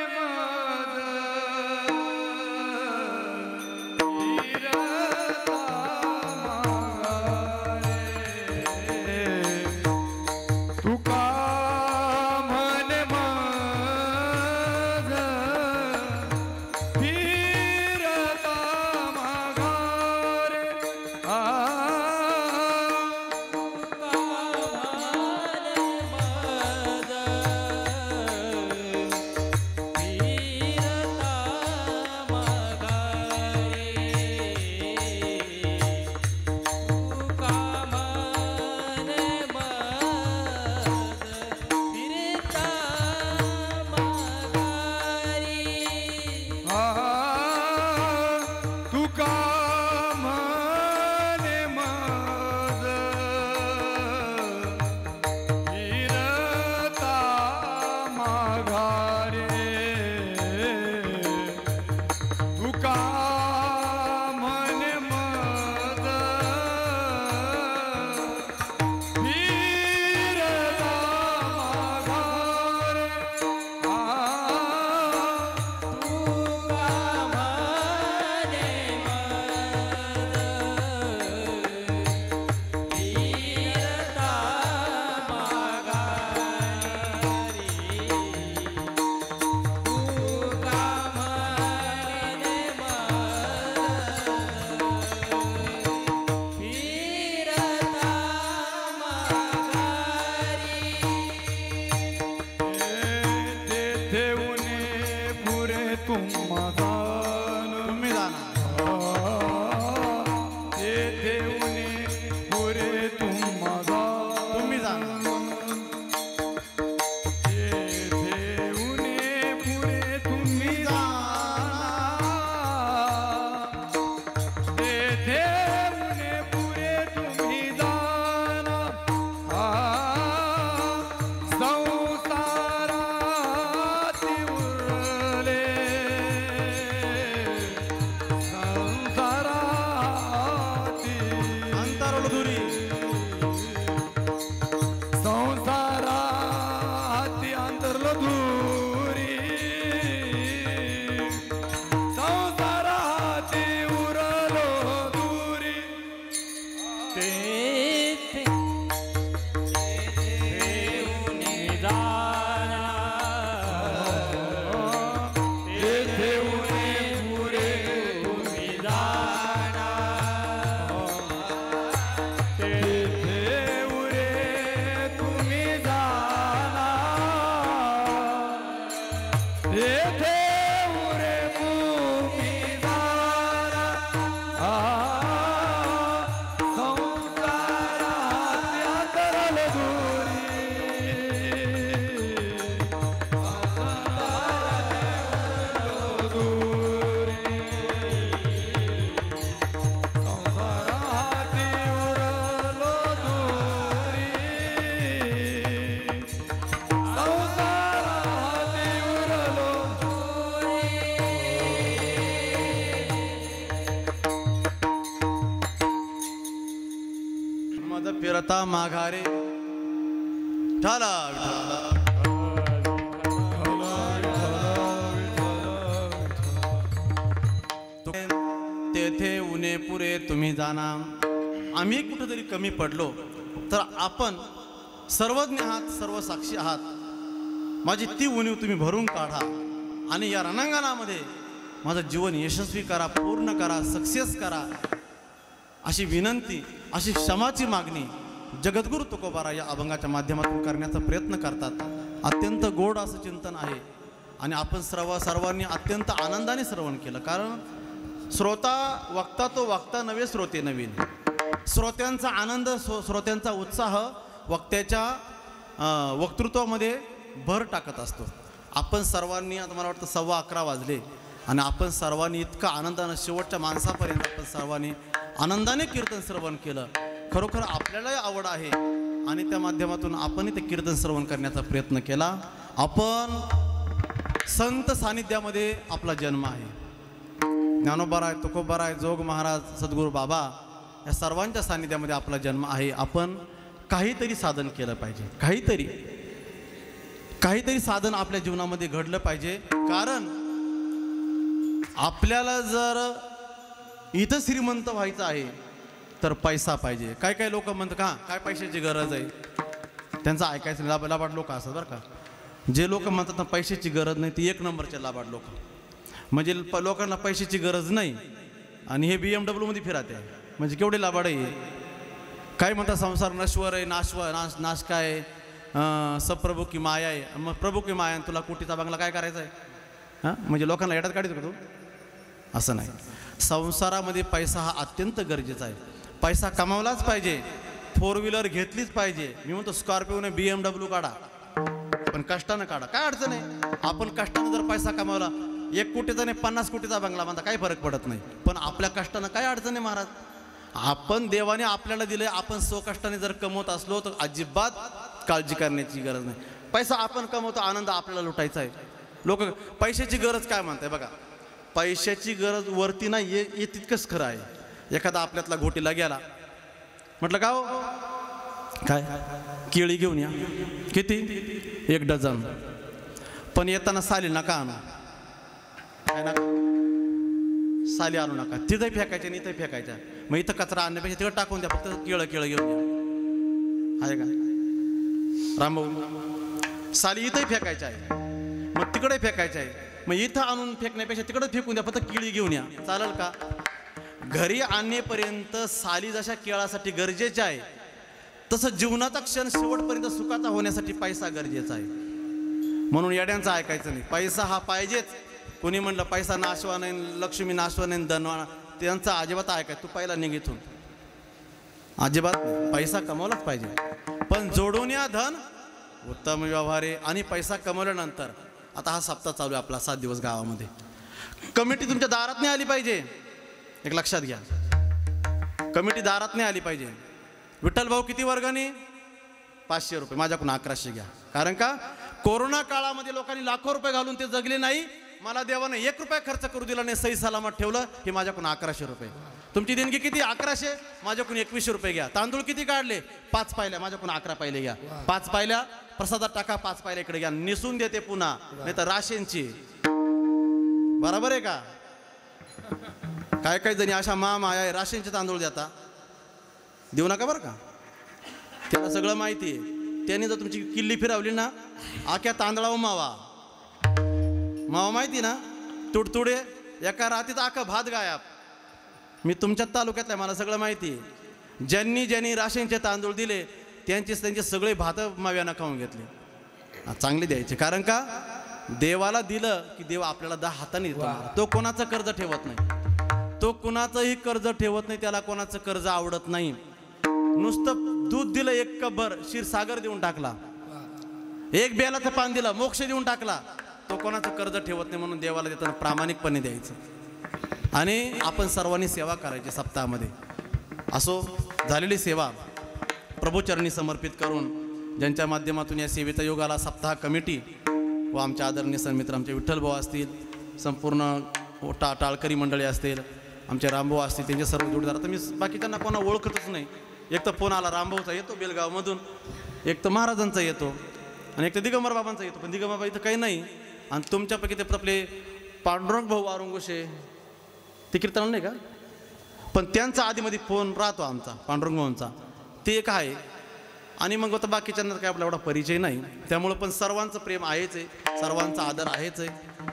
येथे उरे भूमी दारा संसारात तरल दूरी संसारात उरलो दूरी मद फिरता माघारे ठाला तेथे उन्हे पुरे तुम्ही जाना. आम्ही कुठेतरी कमी पडलो तर आपण सर्वज्ञ आहात, सर्व साक्षी आहात. माझी ती उणीव तुम्ही भरून काढा आणि या रणांगणामध्ये माझं जीवन यशस्वी करा, पूर्ण करा, सक्सेस करा अशी विनंती, अशी क्षमाची मागणी जगद्गुरु तुकोबाराय या अभंगाच्या माध्यमातून करण्याचा प्रयत्न करतात. अत्यंत गोड असं चिंतन आहे आणि आपण सर्वांनी अत्यंत आनंदाने श्रवण केलं. कारण श्रोता वक्ता तो वक्ता नव्हे, श्रोते नवीन. श्रोत्यांचा आनंद, श्रोत्यांचा उत्साह वक्त्याच्या वक्तृत्वामध्ये भर टाकत असतो. आपण सर्वांनी, आता मला वाटतं 11:15 वाजले आणि आपण सर्वांनी इतका आनंदानं शेवटच्या माणसापर्यंत आपण सर्वांनी आनंदाने कीर्तन श्रवण केलं. खरोखर आपल्यालाही आवड आहे आणि त्या माध्यमातून आपणही ते कीर्तन श्रवण करण्याचा प्रयत्न केला. आपण संत सानिध्यामध्ये आपला जन्म आहे. ज्ञानोबाराय, तुकोबाराय, जोग महाराज, सद्गुरू बाबा या सर्वांच्या सानिध्यामध्ये आपला जन्म आहे. आपण काहीतरी साधन केलं पाहिजे, काहीतरी साधन आपल्या जीवनामध्ये घडलं पाहिजे. कारण आपल्याला जर इथं श्रीमंत व्हायचं आहे तर पैसा पाहिजे. काही लोक म्हणतात का काय पैशाची गरज आहे, त्यांचं ऐकायचं लाबाड लोक असतात बरं का. जे लोक म्हणतात ना पैशाची गरज नाही ते 1 नंबरचे लाबाड लोक. म्हणजे लोकांना पैशाची गरज नाही आणि हे BMW मध्ये फिरत आहे म्हणजे केवढे लाबाड आहे. काय म्हणतात संसार नश्वर आहे, नाश काय आहे, सप्रभू की माया आहे. मग प्रभू की माया, तुला कोटीचा बंगला काय करायचा आहे? हां, म्हणजे लोकांना येड्यात काढतो का तू? असं नाही. संसारामध्ये पैसा हा अत्यंत गरजेचा आहे. पैसा कमावलाच पाहिजे. 4 व्हीलर घेतलीच पाहिजे. मी म्हणतो स्कॉर्पिओने BMW काढा, पण कष्टानं काढा, काय अडचण आहे. आपण कष्टानं जर पैसा कमावला, 1 कोटीचा नाही 50 कोटीचा बंगला बांधा, काही फरक पडत नाही. पण आपल्या कष्टानं काय अडचण आहे महाराज. आपण देवाने आपल्याला दिले, आपण स्वकष्टाने जर कमवत असलो तर अजिबात काळजी करण्याची गरज नाही. पैसा आपण कमवतो, आनंद आपल्याला लुटायचा आहे. लोक पैशाची गरज काय म्हणताय बघा. पैशाची गरज वरती नाही हे तितकंच खरं आहे. एखादा आपल्यातला घोटीला गेला, म्हटलं का हो काय केळी घेऊन या, किती? 1 डझन. पण येताना साली नका आणू, काय नका साली आणू नका. तिथंही फेकायच्या आणि इथंही फेकायच्या. मग इथं कचरा आणण्यापेक्षा तिकडे टाकून द्या, फक्त केळं घेऊन या. आहे का रामभाऊ? साली इथंही फेकायच्या आहे, मग तिकडे फेकायचं आहे. मग इथं आणून फेकण्यापेक्षा तिकडे फेकून द्या, फक्त केळी घेऊन या. चालेल का? घरी आणण्यापर्यंत साली जशा केळासाठी गरजेच्या आहे तसं जीवनाचा क्षण शेवटपर्यंत सुखाचा होण्यासाठी पैसा गरजेचा आहे. म्हणून येड्यांचं ऐकायचं नाही. पैसा हा पाहिजेच. कोणी म्हणलं पैसा नाशवा नाही, लक्ष्मी नाशवा नाही, धनवा, त्यांचा अजिबात ऐकायचं. तू पहिला निघ इथून. अजिबात नाही. पैसा कमवलाच पाहिजे, पण जोडून या धन उत्तम व्यवहारे. आणि पैसा कमवल्यानंतर आता हा सप्ताह चालू आहे आपला 7 दिवस गावामध्ये. कमिटी तुमच्या दारात नाही आली पाहिजे, एक लक्षात घ्या. कमिटी दारात नाही आली पाहिजे. विठ्ठल भाऊ किती वर्गाने? 500 रुपये. माझ्याकडून 1100 घ्या. कारण का कोरोना काळामध्ये लोकांनी लाखो रुपये घालून ते जगले नाही. मला देवाने 1 रुपया खर्च करू दिला नाही, सही सलामत ठेवलं. हे माझ्याकडून 1100 रुपये. तुमची देणगी किती? 1100. माझ्याकडून 2100 रुपये घ्या. तांदूळ किती काढले? 5 पायल्या. माझ्याकडून 11 पायले घ्या. 5 पायल्या प्रसादात टाका, 5 पायल्या इकडे घ्या. निसून देते पुन्हा, नाही तर राशेंची. बरोबर आहे का? काय जणी अशा माया आहे, राशेंचे तांदूळ देता. देऊ नका बरं का. त्याला सगळं माहिती आहे. त्याने जर तुमची किल्ली फिरवली ना, आख्या तांदळावर मावा माहिती ना, तुडतुडे एका रात्रीत आखा भात गायब. मी तुमच्याच तालुक्यातला आहे, मला सगळं माहिती आहे. ज्यांनी राशेंचे तांदूळ दिले त्यांचे सगळे भात माव्यानं खाऊन घेतले. चांगले द्यायचे. कारण का देवाला दिलं की देव आपल्याला 10 हाताने देतो. तो कोणाचं कर्ज ठेवत नाही, तो कोणाचंही कर्ज ठेवत नाही, त्याला कोणाचं कर्ज आवडत नाही. नुसतं दूध दिलं 1 कपभर, क्षीरसागर देऊन टाकला. 1 बेलाचं पान दिलं, मोक्ष देऊन टाकला. तो कोणाचं कर्ज ठेवत नाही, म्हणून देवाला देताना प्रामाणिकपणे द्यायचं. आणि आपण सर्वांनी सेवा करायची सप्ताहामध्ये. असो झालेली सेवा प्रभूचरणी समर्पित करून, ज्यांच्या माध्यमातून या सेवेचा योग आला, सप्ताह कमिटी व आमच्या आदरणीय सन्मित्र आमचे विठ्ठल भाऊ असतील, संपूर्ण टाळकरी मंडळी असतील, आमचे रामभाऊ असतील, त्यांचे सर्व जोडीदार. आता मी बाकीच्यांना कोणा ओळखतच नाही. एक तर फोन आला रामभाऊचा येतो बेलगावमधून, एक तर महाराजांचा येतो, आणि एक तर दिगंबर बाबांचा येतो. पण दिगंबर बाबा इथं काही नाही. आणि तुमच्यापैकी ते आपले पांडुरंग भाऊ वारुंगुशे ते कीर्तन नाही का, पण त्यांचा आधीमध्ये फोन राहतो आमचा पांडुरंग भाऊंचा, ते एक आहे. आणि मग आता बाकीच्यांना काय आपला एवढा परिचय नाही. त्यामुळं पण सर्वांचं प्रेम आहेच आहे, सर्वांचा आदर आहेच आहे.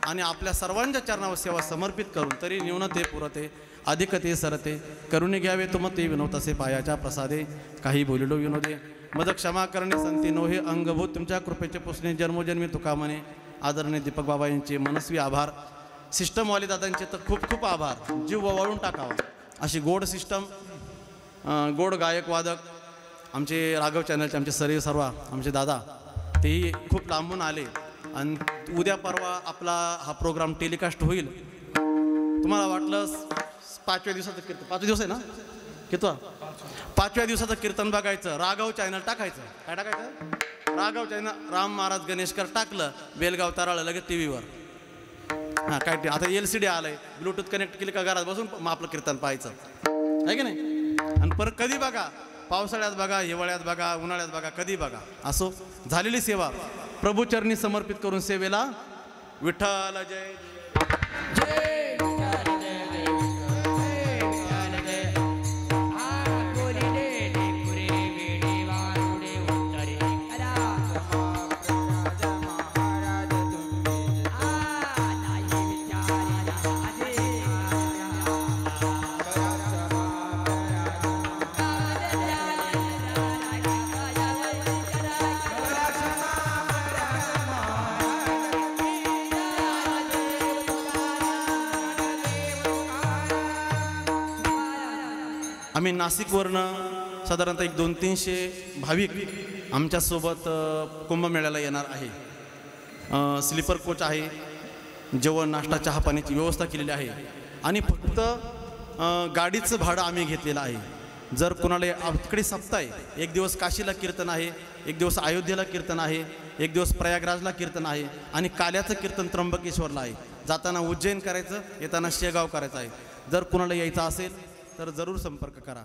आणि आपल्या सर्वांच्या चरणावर सेवा समर्पित करून, तरी न्यूनते पुरते अधिकते सरते, करुणे घ्यावे तुमते विनोतसे पायाच्या प्रसादे, काही बोलिलो विनोदे, मद क्षमा करणे संती नोहे अंगभूत, तुमच्या कृपेचे पुसणे जन्मोजन्मी तुका म्हणे. आदरणीय दीपक बाबा यांचे मनस्वी आभार, सिस्टमवाले दादांचे तर खूप खूप आभार. जीव ववाळून टाकावा अशी गोड सिस्टम, गोड गायक वादक आमचे राघव चॅनलचे आमचे सर्व आमचे दादा, तेही खूप लांबून आले. आणि उद्या परवा आपला हा प्रोग्राम टेलिकास्ट होईल. तुम्हाला वाटलं 5व्या दिवसाचं कीर्तन, 5 दिवस आहे ना, कितवा 5व्या दिवसाचं कीर्तन बघायचं, राघव चॅनल टाकायचं. काय टाकायचं? राघव चॅनल, राम महाराज गणेशकर टाकलं, बेलगाव ताराळं लगेच TV वर. हां काय ते आता LCD आलंय, ब्लूटूथ कनेक्ट केली का घरात बसून मग आपलं कीर्तन पाहायचं आहे की नाही. आणि परत कधी बघा, पावसाळ्यात बघा, हिवाळ्यात बघा, उन्हाळ्यात बघा, कधी बघा. असो झालेली सेवा प्रभूचरणी समर्पित करून सेवेला विठ्ठल जय जय आम्ही नाशिकवरनं साधारणतः 200-300 भाविक आमच्यासोबत कुंभमेळ्याला येणार आहे. स्लीपर कोच आहे, जेवण नाश्ता चहा पाण्याची व्यवस्था केलेली आहे. आणि फक्त गाडीचं भाडं आम्ही घेतलेलं आहे. जर कोणाला तिकडे सप्ताह आहे, 1 दिवस काशीला कीर्तन आहे, 1 दिवस अयोध्येला कीर्तन आहे, 1 दिवस प्रयागराजला कीर्तन आहे, आणि काल्याचं कीर्तन त्र्यंबकेश्वरला आहे. जाताना उज्जैन करायचं, येताना शेगाव करायचं आहे. जर कोणाला यायचं असेल तर जरूर संपर्क करा.